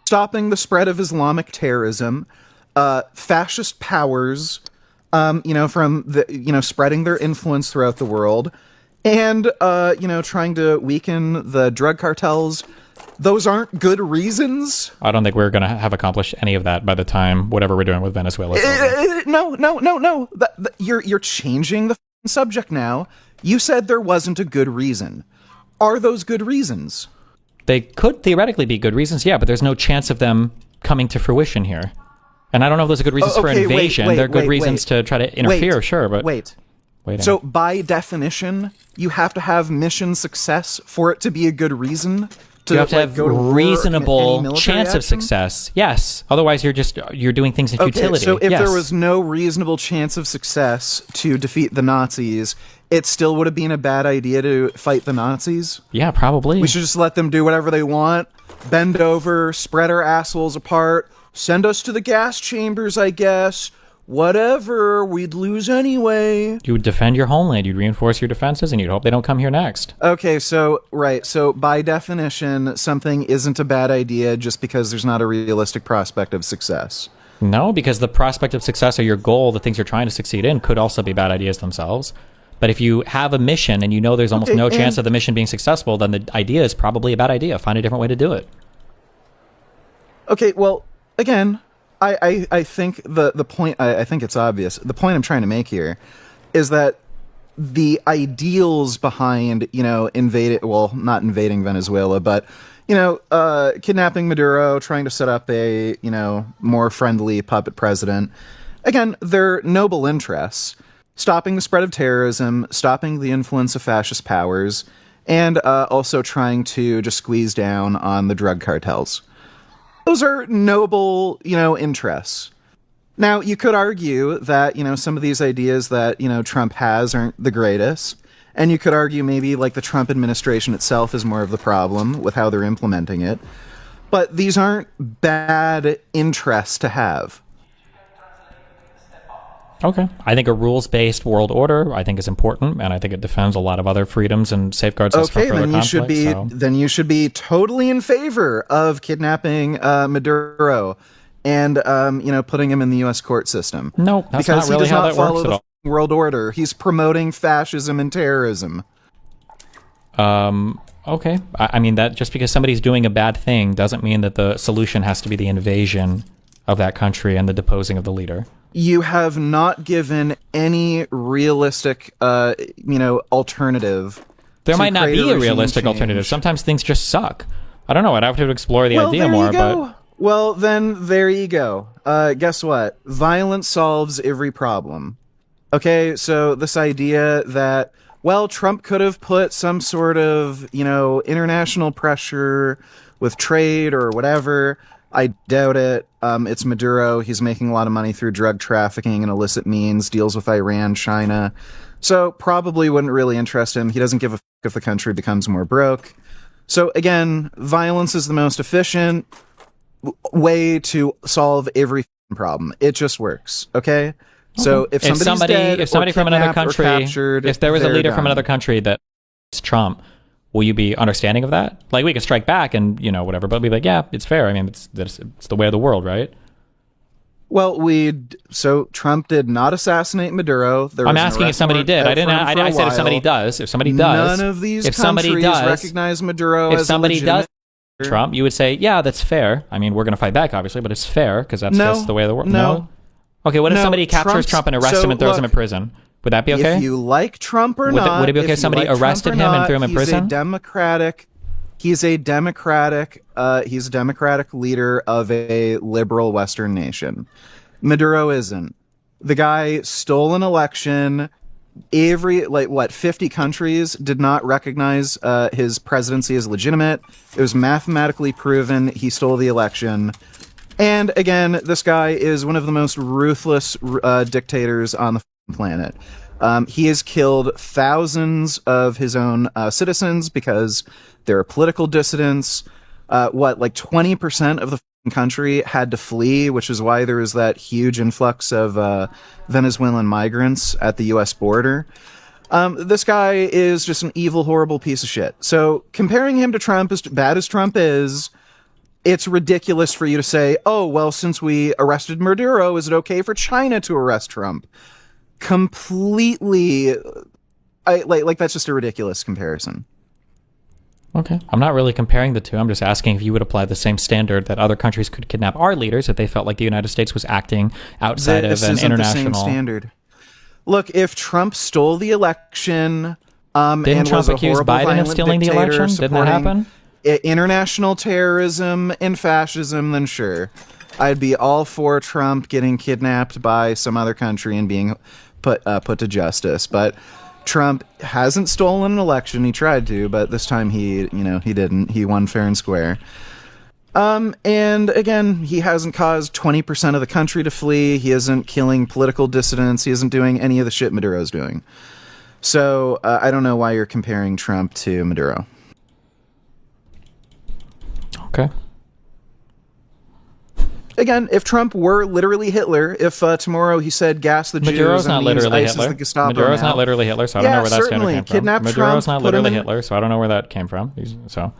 stopping the spread of Islamic terrorism, fascist powers, from spreading their influence throughout the world, and, trying to weaken the drug cartels, those aren't good reasons? I don't think we're going to have accomplished any of that by the time whatever we're doing with Venezuela. No. You're changing the subject now. You said there wasn't a good reason. Are those good reasons? They could theoretically be good reasons, yeah, but there's no chance of them coming to fruition here. And I don't know if those are good reasons for invasion. They're good reasons to try to interfere, sure, but... So, by definition, you have to have mission success for it to be a good reason? You have to have reasonable chance of success. Yes. Otherwise, you're doing things in futility. So if there was no reasonable chance of success to defeat the Nazis, it still would have been a bad idea to fight the Nazis? Yeah, probably. We should just let them do whatever they want, bend over, spread our assholes apart, send us to the gas chambers, I guess. Whatever, we'd lose anyway. You would defend your homeland, you'd reinforce your defenses, and you'd hope they don't come here next. Okay, so by definition, something isn't a bad idea just because there's not a realistic prospect of success. No, because the prospect of success or your goal, the things you're trying to succeed in, could also be bad ideas themselves. But if you have a mission and you know there's almost no chance of the mission being successful, then the idea is probably a bad idea. Find a different way to do it. Okay, well, again... I think the point, I think it's obvious. The point I'm trying to make here is that the ideals behind, not invading Venezuela, but, kidnapping Maduro, trying to set up a, more friendly puppet president. Again, they're noble interests. Stopping the spread of terrorism, stopping the influence of fascist powers, and also trying to just squeeze down on the drug cartels. Those are noble, interests. Now, you could argue that, some of these ideas that, Trump has aren't the greatest. And you could argue maybe like the Trump administration itself is more of the problem with how they're implementing it. But these aren't bad interests to have. Okay. I think a rules-based world order, I think, is important, and I think it defends a lot of other freedoms and safeguards us from further conflict. Then you should be totally in favor of kidnapping Maduro and putting him in the U.S. court system. No, that's not really how that works at all. World order. He's promoting fascism and terrorism. Okay. I mean, that just because somebody's doing a bad thing doesn't mean that the solution has to be the invasion of that country and the deposing of the leader. You have not given any realistic, alternative. There might not be a realistic alternative. Sometimes things just suck. I don't know. I'd have to explore the idea more. But well, then there you go. Guess what? Violence solves every problem. Okay, so this idea that, well, Trump could have put some sort of, international pressure with trade or whatever. I doubt it. It's Maduro. He's making a lot of money through drug trafficking and illicit means, deals with Iran, China. So probably wouldn't really interest him. He doesn't give a fuck if the country becomes more broke. So again, violence is the most efficient way to solve every problem. It just works, okay? So if somebody from another country, captured, if there was a leader from another country that is Trump, will you be understanding of that? Like, we can strike back and whatever, but be like, yeah, it's fair. I mean, it's the way of the world, right? Well, so Trump did not assassinate Maduro. I'm asking if somebody did. I said if somebody does. If somebody does, none of these countries recognize Maduro as a legitimate. Trump, you would say, yeah, that's fair. I mean, we're going to fight back, obviously, but it's fair because that's just the way of the world. No. Okay, what if somebody captures Trump and arrests him and throws him in prison? Would that be okay? If you like Trump or not, would it be okay if somebody arrested him and threw him in prison? He's a democratic leader of a liberal Western nation. Maduro isn't. The guy stole an election. 50 countries did not recognize his presidency as legitimate. It was mathematically proven he stole the election. And again, this guy is one of the most ruthless dictators on the planet. He has killed thousands of his own citizens because there are political dissidents. 20% of the country had to flee, which is why there was that huge influx of Venezuelan migrants at the U.S. border. This guy is just an evil, horrible piece of shit. So comparing him to Trump, as bad as Trump is, it's ridiculous for you to say, oh, well, since we arrested Maduro, is it okay for China to arrest Trump? Completely, that's just a ridiculous comparison. Okay. I'm not really comparing the two. I'm just asking if you would apply the same standard that other countries could kidnap our leaders if they felt like the United States was acting outside of an international... The same standard. Look, if Trump stole the election didn't Trump accuse Biden of stealing the election? Didn't that happen? International terrorism and fascism, then sure. I'd be all for Trump getting kidnapped by some other country and being put to justice. But Trump hasn't stolen an election. He tried to, but this time he didn't. He won fair and square. And again, he hasn't caused 20% of the country to flee. He isn't killing political dissidents. He isn't doing any of the shit Maduro's doing. So I don't know why you're comparing Trump to Maduro. Okay. Again, if Trump were literally Hitler, if tomorrow he said gas the Jews Maduro's and use ISIS the Gestapo Maduro's not literally Hitler, so I don't know where that standard came from. Kidnap Maduro's Trump, not literally Hitler, so I don't know where that came from. So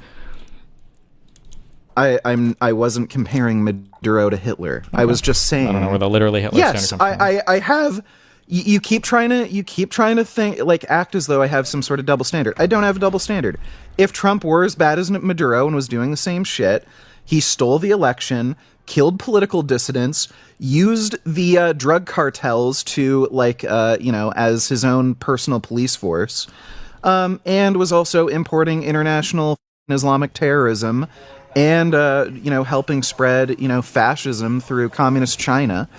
I wasn't comparing Maduro to Hitler. Okay. I was just saying. I don't know where the literally Hitler standard comes from. I have. You keep trying to think act as though I have some sort of double standard. I don't have a double standard. If Trump were as bad as Maduro and was doing the same shit, he stole the election, killed political dissidents, used the drug cartels to as his own personal police force, and was also importing international Islamic terrorism and helping spread fascism through communist China.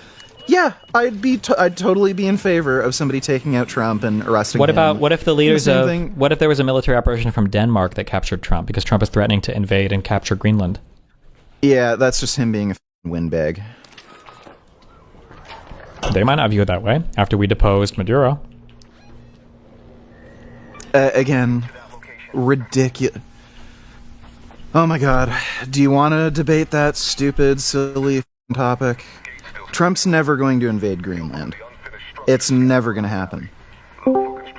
Yeah, I'd totally be in favor of somebody taking out Trump and arresting him. What if the leaders what if there was a military operation from Denmark that captured Trump because Trump is threatening to invade and capture Greenland? Yeah, that's just him being a windbag. They might not view it that way after we deposed Maduro. Again, ridiculous. Oh my god. Do you want to debate that stupid, silly topic? Trump's never going to invade Greenland. It's never going to happen.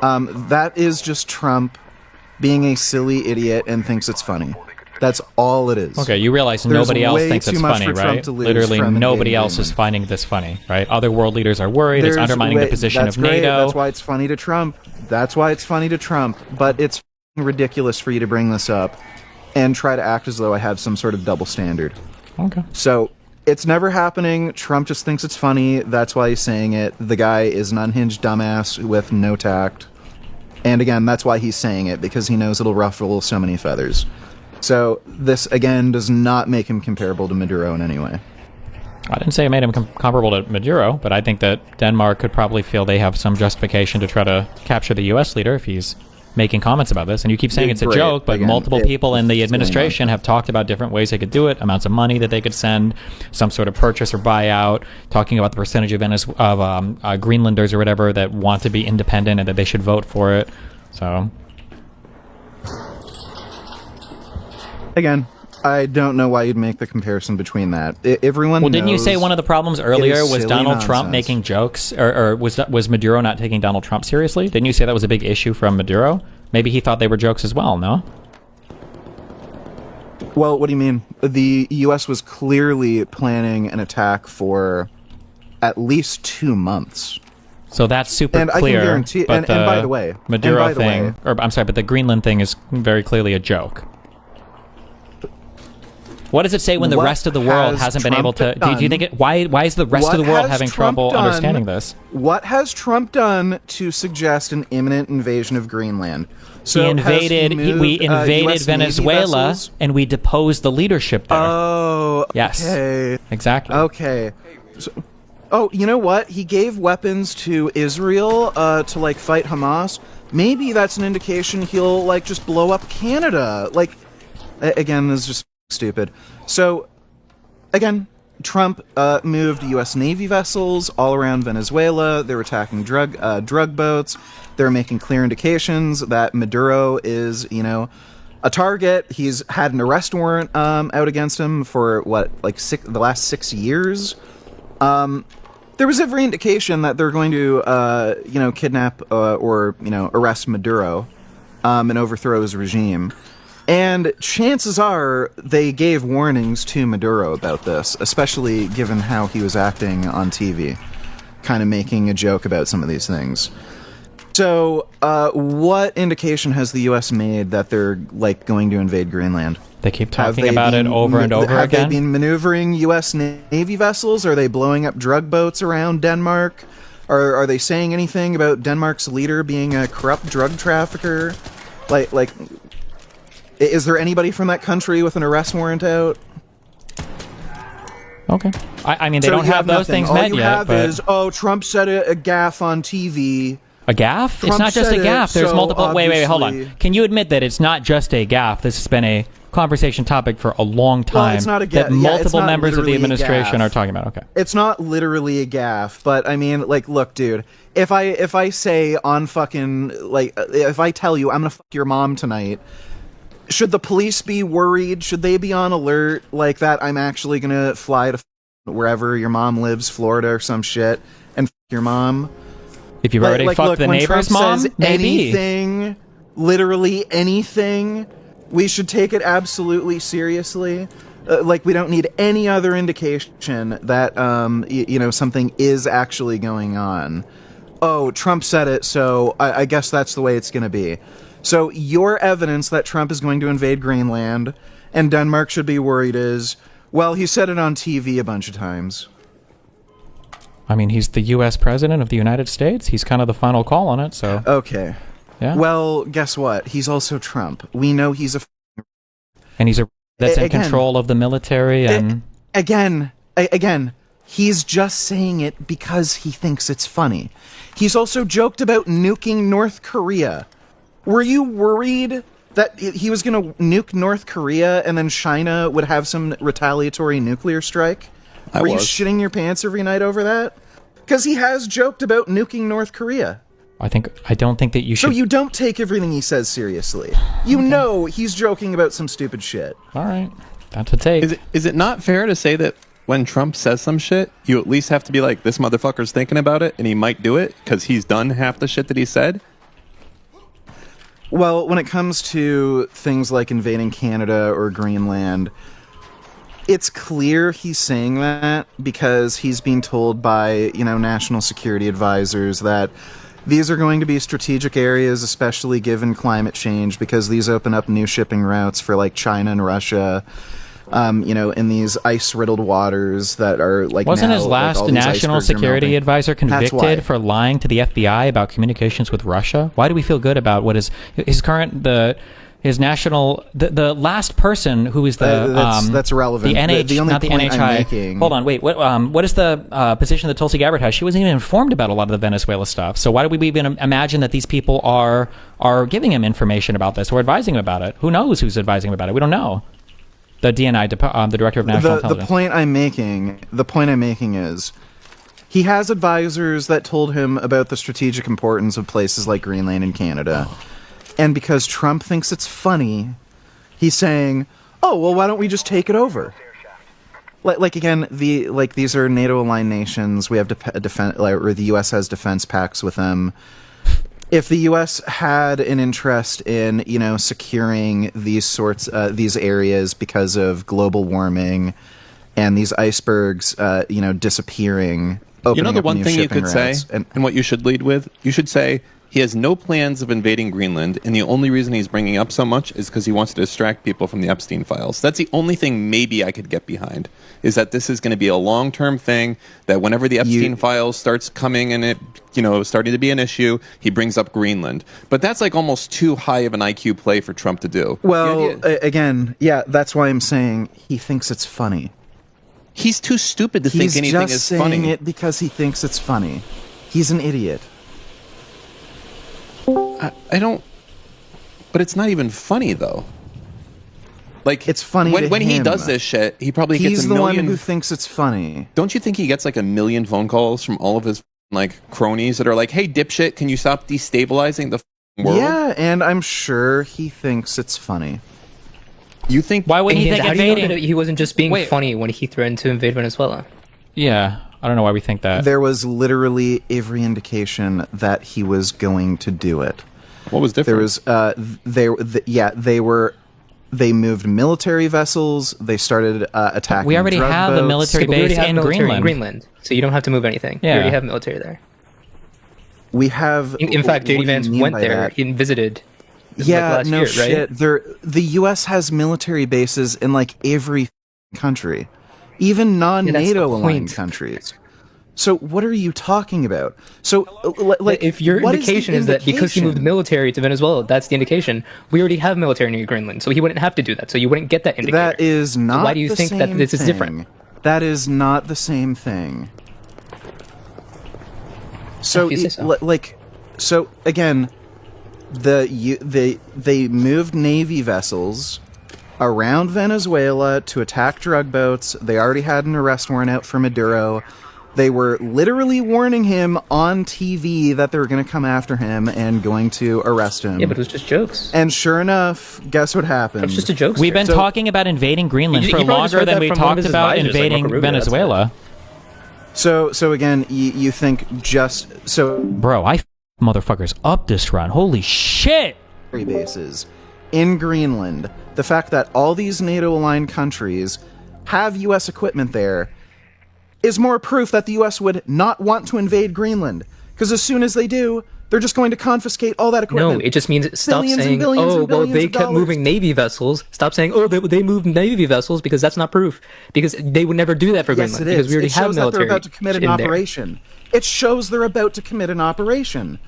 That is just Trump being a silly idiot and thinks it's funny. That's all it is. Okay, you realize nobody else thinks it's funny, right? Literally nobody else is finding this funny, right? Other world leaders are worried. It's undermining the position of NATO. That's why it's funny to Trump. That's why it's funny to Trump. But it's ridiculous for you to bring this up and try to act as though I have some sort of double standard. Okay. So it's never happening. Trump just thinks it's funny. That's why he's saying it. The guy is an unhinged dumbass with no tact. And again, that's why he's saying it, because he knows it'll ruffle so many feathers. So this, again, does not make him comparable to Maduro in any way. I didn't say it made him comparable to Maduro, but I think that Denmark could probably feel they have some justification to try to capture the U.S. leader if he's making comments about this. And you keep saying it's a joke, but multiple people in the administration have talked about different ways they could do it, amounts of money that they could send, some sort of purchase or buyout, talking about the percentage of Greenlanders or whatever that want to be independent and that they should vote for it. So... Again, I don't know why you'd make the comparison between that. Everyone Well, didn't you say one of the problems earlier was Donald Trump nonsense. making jokes, or was Maduro not taking Donald Trump seriously? Didn't you say that was a big issue from Maduro? Maybe he thought they were jokes as well, no? Well, what do you mean? The U.S. was clearly planning an attack for at least 2 months. So that's super and clear. I can guarantee, but and by the way, Maduro thing, or I'm sorry, but the Greenland thing is very clearly a joke. What does it say when the rest of the world hasn't been able to... Do you think it... Why is the rest of the world having trouble understanding this? What has Trump done to suggest an imminent invasion of Greenland? So we invaded Venezuela, and we deposed the leadership there. Oh, yes. Okay. Exactly. Okay. So, you know what? He gave weapons to Israel to, like, fight Hamas. Maybe that's an indication he'll, like, just blow up Canada. Like, again, this is just... stupid. So, again, Trump moved U.S. Navy vessels all around Venezuela. They were attacking drug boats. They were making clear indications that Maduro is, a target. He's had an arrest warrant out against him for, the last 6 years. There was every indication that they're going to, kidnap or arrest Maduro and overthrow his regime. And chances are they gave warnings to Maduro about this, especially given how he was acting on TV, kind of making a joke about some of these things. So, what indication has the U.S. made that they're, going to invade Greenland? They keep talking about it over and over again? Have they been maneuvering U.S. Navy vessels? Are they blowing up drug boats around Denmark? Are they saying anything about Denmark's leader being a corrupt drug trafficker? Is there anybody from that country with an arrest warrant out? Okay. I mean, they don't have those things met yet. All you have is, Trump said a gaffe on TV. A gaffe? It's not just a gaffe. There's multiple... Wait, hold on. Can you admit that it's not just a gaffe? This has been a conversation topic for a long time. Well, it's not a gaffe. That multiple members of the administration are talking about. Okay. It's not literally a gaffe, but I mean, look, dude. If I say on fucking... if I tell you I'm gonna fuck your mom tonight... Should the police be worried? Should they be on alert like that? I'm actually gonna fly to wherever your mom lives, Florida or some shit, and fuck your mom. If you've already fucked the neighbor's mom, maybe. Anything, literally anything, we should take it absolutely seriously. We don't need any other indication that something is actually going on. Oh, Trump said it, so I guess that's the way it's gonna be. So your evidence that Trump is going to invade Greenland and Denmark should be worried is, well, he said it on TV a bunch of times. I mean, he's the U.S. president of the United States. He's kind of the final call on it, so... Okay. Yeah. Well, guess what? He's also Trump. We know he's a... And he's that's in control of the military and... Again, he's just saying it because he thinks it's funny. He's also joked about nuking North Korea. Were you worried that he was going to nuke North Korea and then China would have some retaliatory nuclear strike? Were you shitting your pants every night over that? Because he has joked about nuking North Korea. I don't think that you should. So you don't take everything he says seriously. You know he's joking about some stupid shit. All right. That's a take. Is it not fair to say that when Trump says some shit, you at least have to be like, this motherfucker's thinking about it and he might do it because he's done half the shit that he said? Well, when it comes to things like invading Canada or Greenland, it's clear he's saying that because he's being told by, national security advisors that these are going to be strategic areas, especially given climate change, because these open up new shipping routes for like China and Russia. In these ice-riddled waters that are like. Wasn't now, his last like, national security advisor convicted for lying to the FBI about communications with Russia? Why do we feel good about what his current his national the last person who is the that's irrelevant. The only not the point NHI. I'm making, hold on, wait. What is the position that Tulsi Gabbard has? She wasn't even informed about a lot of the Venezuela stuff. So why do we even imagine that these people are giving him information about this or advising him about it? Who knows who's advising him about it? We don't know. The DNI, the Director of National Intelligence. The point I'm making is he has advisors that told him about the strategic importance of places like Greenland and Canada. And because Trump thinks it's funny, he's saying, "Oh, well, why don't we just take it over?" Like again, these are NATO-aligned nations. We have or the U.S. has defense pacts with them. If the U.S. had an interest in, securing these areas because of global warming and these icebergs, disappearing, opening the up one new thing you shipping could say, routes, and what you should lead with? You should say, he has no plans of invading Greenland, and the only reason he's bringing up so much is because he wants to distract people from the Epstein files. That's the only thing maybe I could get behind, is that this is going to be a long-term thing, that whenever the Epstein files starts coming and it, starting to be an issue, he brings up Greenland. But that's like almost too high of an IQ play for Trump to do. Well, again, that's why I'm saying he thinks it's funny. He's too stupid to think anything is funny. He's just saying it because he thinks it's funny. He's an idiot. I don't, but it's not even funny though. Like, it's funny when he does this shit, he probably gets a million. He's the one who thinks it's funny. Don't you think he gets like a million phone calls from all of his cronies that are like, "Hey, dipshit, can you stop destabilizing the world?" Yeah, and I'm sure he thinks it's funny. You think? Why would he think how do you know invading? that he wasn't just being funny when he threatened to invade Venezuela? Yeah, I don't know why we think that. There was literally every indication that he was going to do it. What was different? There was they moved military vessels. They started attacking. We already have a military base in Greenland. So you don't have to move anything. Yeah. We already have military there. We have. In fact, J.D. Vance went there. He visited. Yeah, no year, shit. Right? The U.S. has military bases in every country, even non-NATO aligned countries. So what are you talking about? So if your indication is that because he moved military to Venezuela, that's the indication. We already have military near Greenland, so he wouldn't have to do that. So you wouldn't get that indicator. That is not. So why do you think that this is different? That is not the same thing. So so again, they moved Navy vessels around Venezuela to attack drug boats. They already had an arrest warrant out for Maduro. They were literally warning him on TV that they were going to come after him and going to arrest him. Yeah, but it was just jokes. And sure enough, guess what happened? It's just a joke. We've been talking about invading Greenland for longer than we talked about invading Venezuela. So again, you think Bro, I motherfuckers up this run. Holy shit! Bases in Greenland. The fact that all these NATO-aligned countries have U.S. equipment there is more proof that the U.S. would not want to invade Greenland. Because as soon as they do, they're just going to confiscate all that equipment. No, it just means stop saying, oh, well, they kept moving Navy vessels. Stop saying, oh, they moved Navy vessels, because that's not proof. Because they would never do that for Greenland. Because we already have military. They're about to commit an operation. It shows they're about to commit an operation.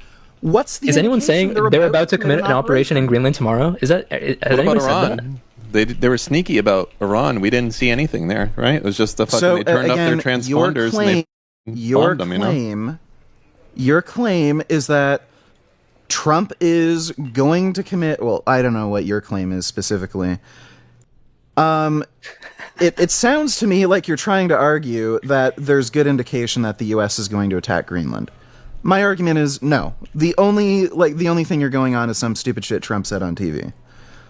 What's the? Is anyone saying they're about to commit an operation in Greenland tomorrow? Is that? Has anyone said that? They were sneaky about Iran. We didn't see anything there, right? It was just the fucking they turned up their transponders and they bombed them, Your claim is that Trump is going to commit. Well, I don't know what your claim is specifically. It sounds to me like you're trying to argue that there's good indication that the U.S. is going to attack Greenland. My argument is no. The only thing you're going on is some stupid shit Trump said on TV.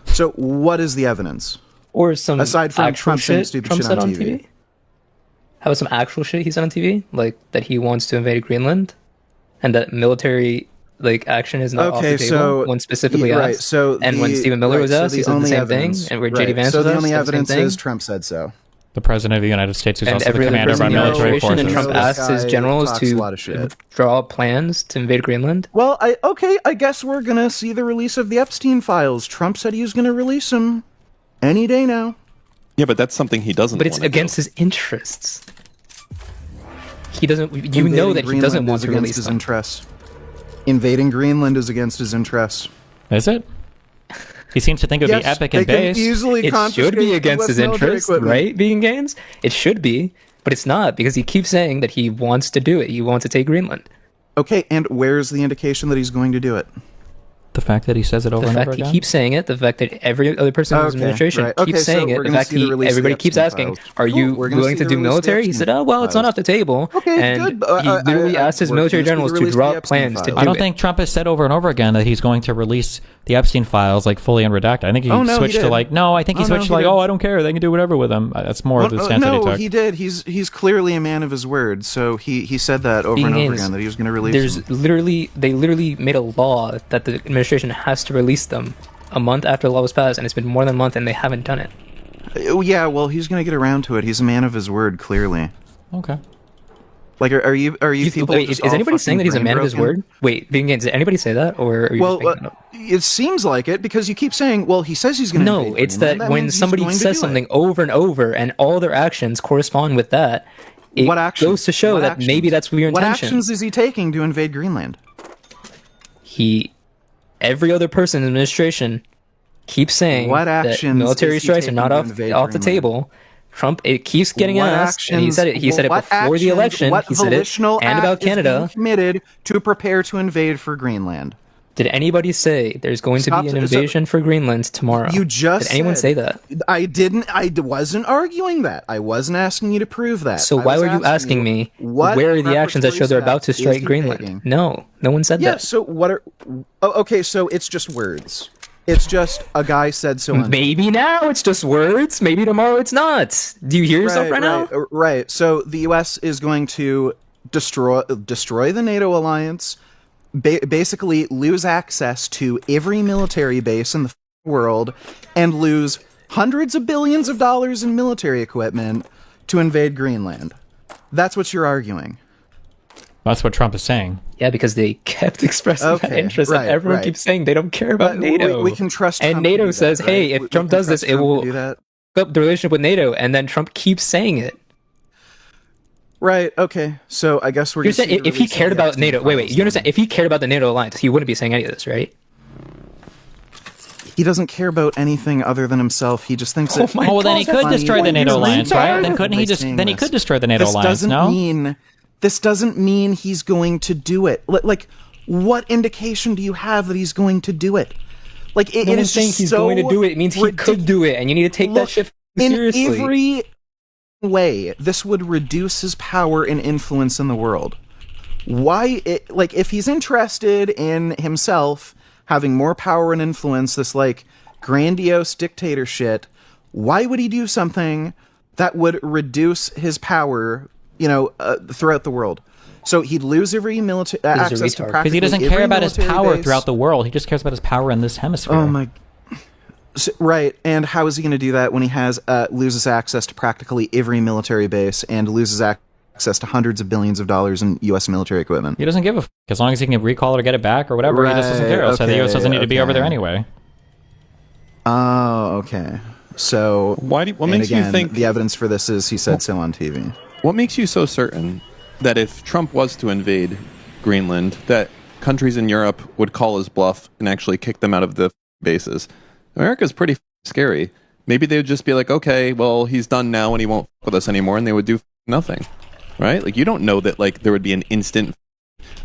So what is the evidence? Or some aside from actual Trump saying shit stupid Trump shit said on on TV? TV? How about some actual shit he said on TV, like that he wants to invade Greenland, and that military action is not off the table? So when specifically asked, right. So when Stephen Miller was asked, he said the same thing, and where JD Vance so was the asked, only said the evidence same thing. is Trump said so. The president of the United States, who's And also the every other commander of person our in the military administration, and forces. Trump asked his generals talks a to lot of shit. draw up plans to invade Greenland. Well, I guess we're gonna see the release of the Epstein files. Trump said he was gonna release them any day now. Yeah, but that's something he doesn't. But it's against his interests. He doesn't. You know that he doesn't want to release his them. interests. Invading Greenland is against his interests. Is it? He seems to think it would be epic and base. It should be against his interests, right? VeganGains? It should be, but it's not, because he keeps saying that he wants to do it. He wants to take Greenland. Okay, and where's the indication that he's going to do it? The fact that he says it over and over again? The fact he keeps saying it, the fact that every other person in his administration keeps saying it, the fact everybody keeps asking, are you willing to do military? He said, oh, well, it's not off the table. Okay, and good. He literally asked his military generals to draw up plans to do it. I don't think Trump has said over and over again that he's going to release the Epstein files fully unredacted. I think he switched to I think he switched to I don't care, they can do whatever with them. That's more of the stance that he took. No, he did. He's clearly a man of his word. So he said that over and over again that he was going to release them. They literally made a law that the administration has to release them a month after the law was passed, and it's been more than a month and they haven't done it. Yeah, well, he's going to get around to it. He's a man of his word, clearly. Okay. Like, are you people? Wait, is anybody saying that he's a man of his word? Wait, VeganGains, did anybody say that, or are you just making it up? It seems like it, because you keep saying, well, he says he's going to. No, it's that when somebody says something over and over, and all their actions correspond with that, it goes to show that maybe that's your intention. What actions is he taking to invade Greenland? Every other person in the administration keeps saying that military strikes are not off the table. Trump, it keeps getting asked, and he said it before the election. He said it, and about Canada. Committed to prepare to invade for Greenland. Did anybody say there's going to be an invasion for Greenland tomorrow? You just did anyone say that? I didn't. I wasn't arguing that. I wasn't asking you to prove that. So why were you asking me where are the actions that show they're about to strike Greenland? No one said that. Yeah. So what are? Oh, okay. So it's just words. It's just a guy said so. Maybe now it's just words. Maybe tomorrow it's not. Do you hear yourself right now? Right. So the U.S. is going to destroy the NATO alliance, basically lose access to every military base in the world, and lose hundreds of billions of dollars in military equipment to invade Greenland. That's what you're arguing. That's what Trump is saying. Yeah, because they kept expressing that interest, and everyone keeps saying they don't care about NATO. We can trust Trump. And NATO says, hey, if Trump does this, it will fuck up the relationship with NATO, and then Trump keeps saying it. Right, okay. So I guess we're... You're saying if he cared about NATO... Wait, you understand? If he cared about the NATO alliance, he wouldn't be saying any of this, right? He doesn't care about anything other than himself. He just thinks that... well, then he could destroy the NATO alliance, right? Then couldn't he just... Then he could destroy the NATO alliance, no? This doesn't mean he's going to do it. Like, what indication do you have that he's going to do it? Like, it is saying he's going to do it. It means he could do it, and you need to take that shit seriously. In every way, this would reduce his power and influence in the world. If he's interested in himself having more power and influence, this, grandiose dictator shit, why would he do something that would reduce his power... throughout the world. So he'd lose every military access to practically because he doesn't care about his power throughout the world. He just cares about his power in this hemisphere. Oh my! Right, and how is he going to do that when he loses access to practically every military base and loses access to hundreds of billions of dollars in U.S. military equipment? He doesn't give a as long as he can recall it or get it back or whatever. He just doesn't care. So the U.S. doesn't need to be over there anyway. Oh, okay. So what makes you think the evidence for this is he said so on TV? What makes you so certain that if Trump was to invade Greenland, that countries in Europe would call his bluff and actually kick them out of the bases? America's pretty scary. Maybe they would just be like, okay, well, he's done now and he won't with us anymore, and they would do nothing, right? Like, you don't know that there would be an instant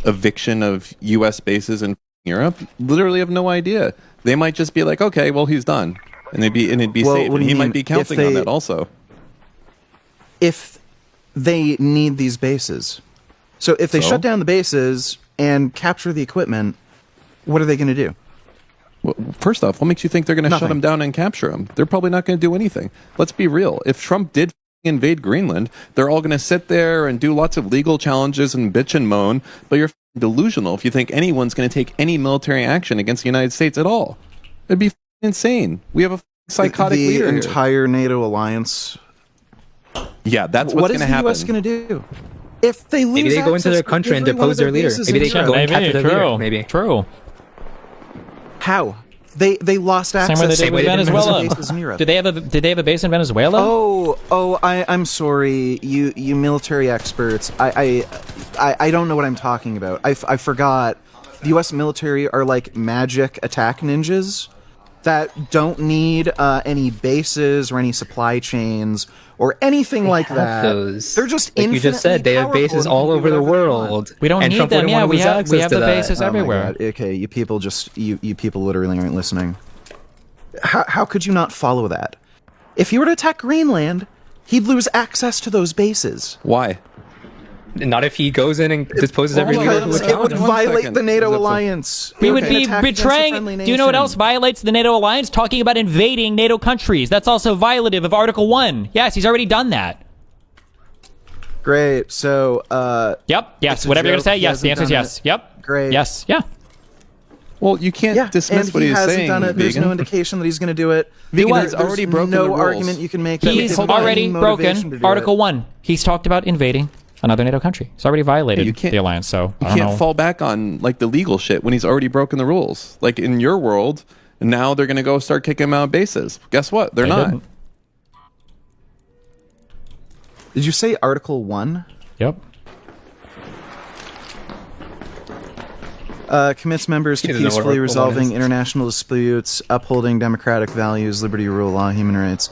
eviction of U.S. bases in Europe. Literally have no idea. They might just be like, okay, well, he's done. and it'd be safe. And he might be counting on that also. If they need these bases, so if they shut down the bases and capture the equipment, what are they going to do? Well, first off, what makes you think they're going to shut them down and capture them? They're probably not going to do anything. Let's be real. If Trump did invade Greenland, they're all going to sit there and do lots of legal challenges and bitch and moan, but you're delusional if you think anyone's going to take any military action against the United States at all. It'd be insane. We have a psychotic leader. The entire NATO alliance. Yeah, that's what's going to happen. What is the U.S. going to do? If they lose maybe they go into their country and depose their leader. Maybe they can go and capture their leader. Maybe. True. How? They lost access. Same way they did with Venezuela. Did they have a base in Venezuela? I'm sorry, you military experts. I don't know what I'm talking about. I forgot. The U.S. military are like magic attack ninjas that don't need any bases or any supply chains or anything like that. Those. They're just like you just said. They have bases all over the world. We don't need them. Yeah, we have the bases everywhere. Okay, you people you people literally aren't listening. How could you not follow that? If he were to attack Greenland, he'd lose access to those bases. Why? Not if he goes in and disposes every leader who would it would violate the NATO alliance. We would be betraying. Do you know what else violates the NATO alliance? Talking about invading NATO countries. That's also violative of Article 1. Yes, he's already done that. Great. So, Yep. Yes. Whatever you're going to say. Yes. The answer is yes. Yep. Great. Yes. Yeah. Well, you can't dismiss what he's saying. Done it. There's no indication that he's going to do it. Vegan has already broken the rules. No argument you can make. He's already broken Article 1. He's talked about invading another NATO country. He's already violated the alliance, so you can't fall back on like the legal shit when he's already broken the rules. Like in your world, now they're going to go start kicking him out of bases. Guess what? They're not. Didn't. Did you say Article 1? Yep. Commits members to peacefully resolving international disputes, upholding democratic values, liberty, rule of law, human rights.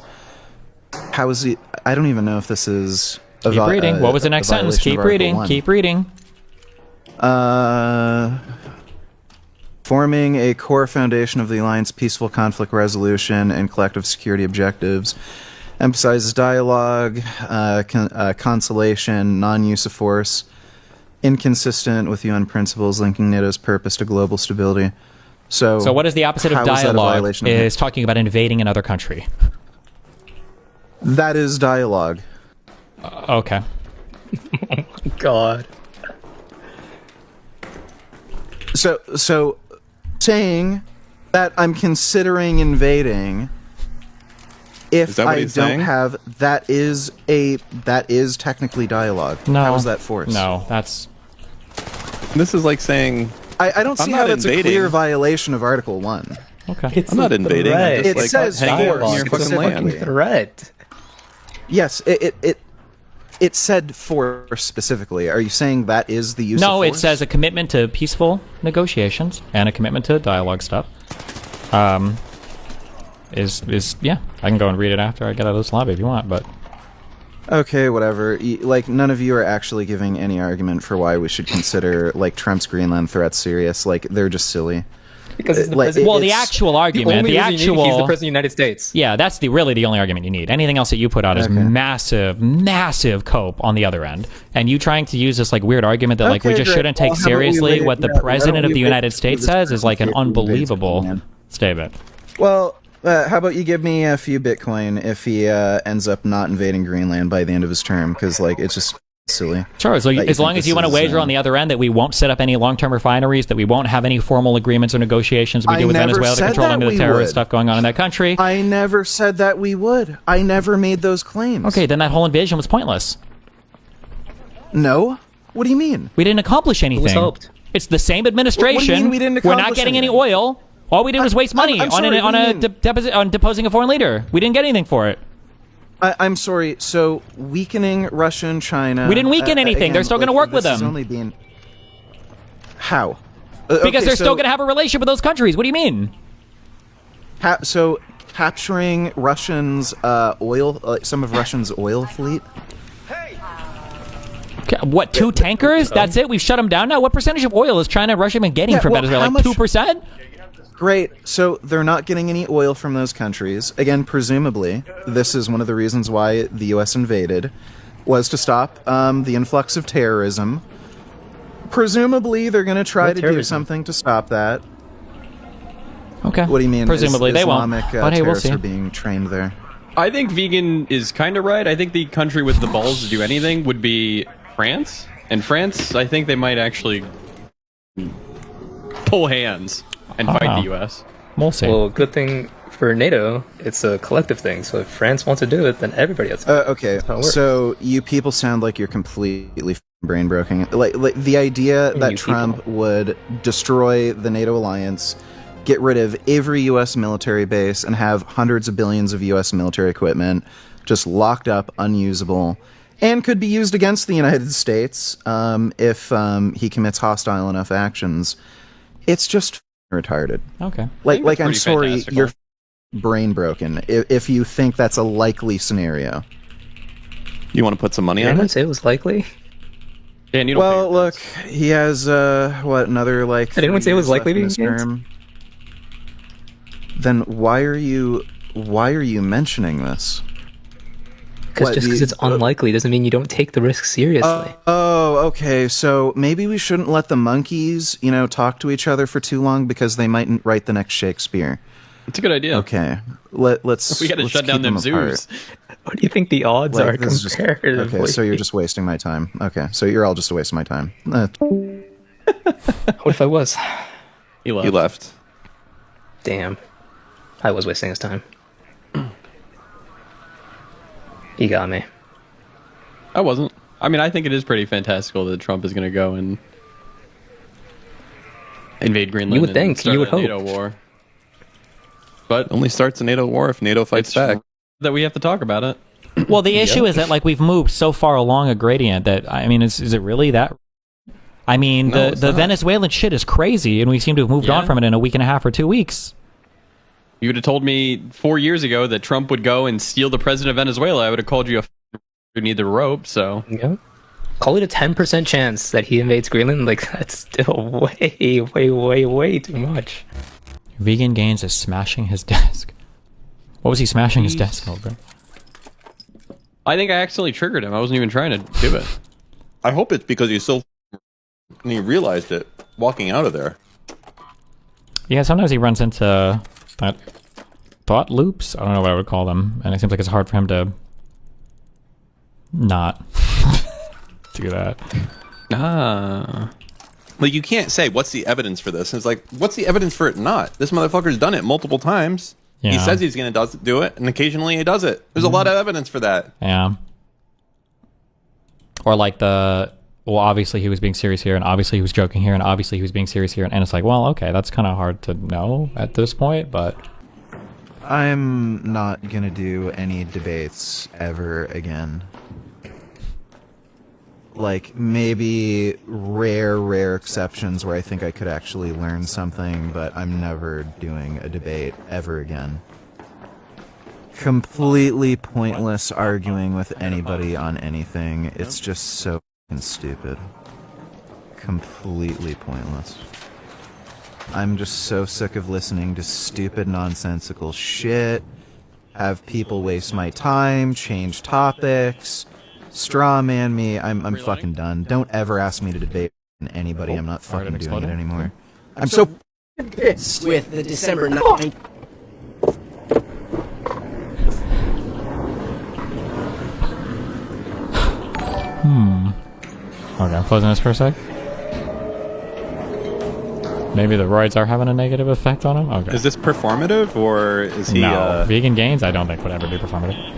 How is he? I don't even know if this is. Keep reading. What was the next sentence? Keep reading. Keep reading. Forming a core foundation of the alliance, peaceful conflict resolution, and collective security objectives. Emphasizes dialogue, conciliation, non-use of force. Inconsistent with UN principles linking NATO's purpose to global stability. So what is the opposite of dialogue? Is talking about invading another country. That is dialogue. Okay. Oh my God. So saying that I'm considering invading if I don't have that is technically dialogue. No. How is that force? No, that's this is like saying I don't see how that's a clear violation of Article 1. Okay. I'm not invading. I'm just, it says hanging out in your force fucking land. Threat. Yes, it said force specifically. Are you saying that is the use of force? No, it says a commitment to peaceful negotiations and a commitment to dialogue stuff. Yeah, I can go and read it after I get out of this lobby if you want, but okay, whatever. Like, none of you are actually giving any argument for why we should consider like Trump's Greenland threat serious. Like, they're just silly. Because he's the president. Well, the actual argument, he's the president of the United States. Yeah, that's really the only argument you need. Anything else that you put out is massive cope on the other end. And you trying to use this like weird argument that like we just shouldn't take seriously what the president of the United States says is like an unbelievable statement. Well, how about you give me a few Bitcoin if he ends up not invading Greenland by the end of his term? Because like it's just silly. Sure, so as long as you want to wager on the other end that we won't set up any long-term refineries, that we won't have any formal agreements or negotiations we do with Venezuela to control the terrorist stuff going on in that country. I never said that we would. I never made those claims. Okay, then that whole invasion was pointless. No? What do you mean? We didn't accomplish anything. It's the same administration. What do you mean we didn't accomplish We're not getting any oil. All we did was waste money on deposing a foreign leader. We didn't get anything for it. I'm sorry. So weakening Russia and China. We didn't weaken anything. Again, they're still going to work with them. How? Because they're still going to have a relationship with those countries. What do you mean? So capturing Russians' oil, some of Russia's oil fleet. What, 2 tankers? That's it? We've shut them down now? What percentage of oil is China and Russia been getting from Venezuela? Like 2%? Great. So they're not getting any oil from those countries. Again, presumably, this is one of the reasons why the U.S. invaded, was to stop the influx of terrorism. Presumably, they're going to try to do something to stop that. Okay. What do you mean? Presumably, they won't. But hey, we'll see. Are being trained there. I think Vegan is kind of right. I think the country with the balls to do anything would be France. And France, I think they might actually pull hands and fight the U.S. We'll see. Well, good thing for NATO, it's a collective thing. So if France wants to do it, then everybody else. Okay, so you people sound like you're completely brain broken. Like the idea that Trump would destroy the NATO alliance, get rid of every U.S. military base, and have hundreds of billions of U.S. military equipment just locked up, unusable, and could be used against the United States if he commits hostile enough actions. It's just retarded. Okay. Like I'm sorry, you're brain broken if you think that's a likely scenario. You want to put some money on it? I didn't say it was likely. Dan, you don't well, look, he has another like. Did anyone say it was likely being term? Then why are you mentioning this? Because just because it's unlikely doesn't mean you don't take the risk seriously. Okay. So maybe we shouldn't let the monkeys, talk to each other for too long because they mightn't write the next Shakespeare. It's a good idea. Okay, let's. We got to shut down them zoos. What do you think the odds are comparatively? Okay, so you're just wasting my time. Okay, so you're all just a waste of my time. What if I was? He left. Damn, I was wasting his time. He got me. I wasn't. I mean, I think it is pretty fantastical that Trump is going to go and invade Greenland. You would think. You would hope. NATO war. But only starts a NATO war if NATO fights back. That we have to talk about it. Well, the issue is that we've moved so far along a gradient that is it really that? I mean, the Venezuelan shit is crazy, and we seem to have moved on from it in a week and a half or 2 weeks. You would have told me 4 years ago that Trump would go and steal the president of Venezuela. I would have called you who need the rope. So yeah, call it a 10% chance that he invades Greenland. That's still way too much. VeganGains is smashing his desk. What was he smashing his desk over? I think I accidentally triggered him. I wasn't even trying to do it. I hope it's because he's so and he realized it walking out of there. Yeah, sometimes he runs into thought loops. I don't know what I would call them, and it seems like it's hard for him to not do that. Like, you can't say, what's the evidence for this? And it's like, what's the evidence for it not? This motherfucker's done it multiple times. Yeah. He says he's going to do it, and occasionally he does it. There's a lot of evidence for that. Yeah. Or obviously he was being serious here, and obviously he was joking here, and obviously he was being serious here. And it's like, well, okay, that's kind of hard to know at this point, but... I'm not going to do any debates ever again. Maybe rare exceptions where I think I could actually learn something, but I'm never doing a debate ever again. Completely pointless arguing with anybody on anything. It's just so fucking stupid. Completely pointless. I'm just so sick of listening to stupid, nonsensical shit, have people waste my time, change topics, straw man me. I'm fucking done. Don't ever ask me to debate anybody. I'm not fucking doing it anymore. I'm so pissed with the December 9th. Okay, I'm closing this for a sec. Maybe the roids are having a negative effect on him? Okay. Is this performative, or is he... No, VeganGains I don't think would ever be performative.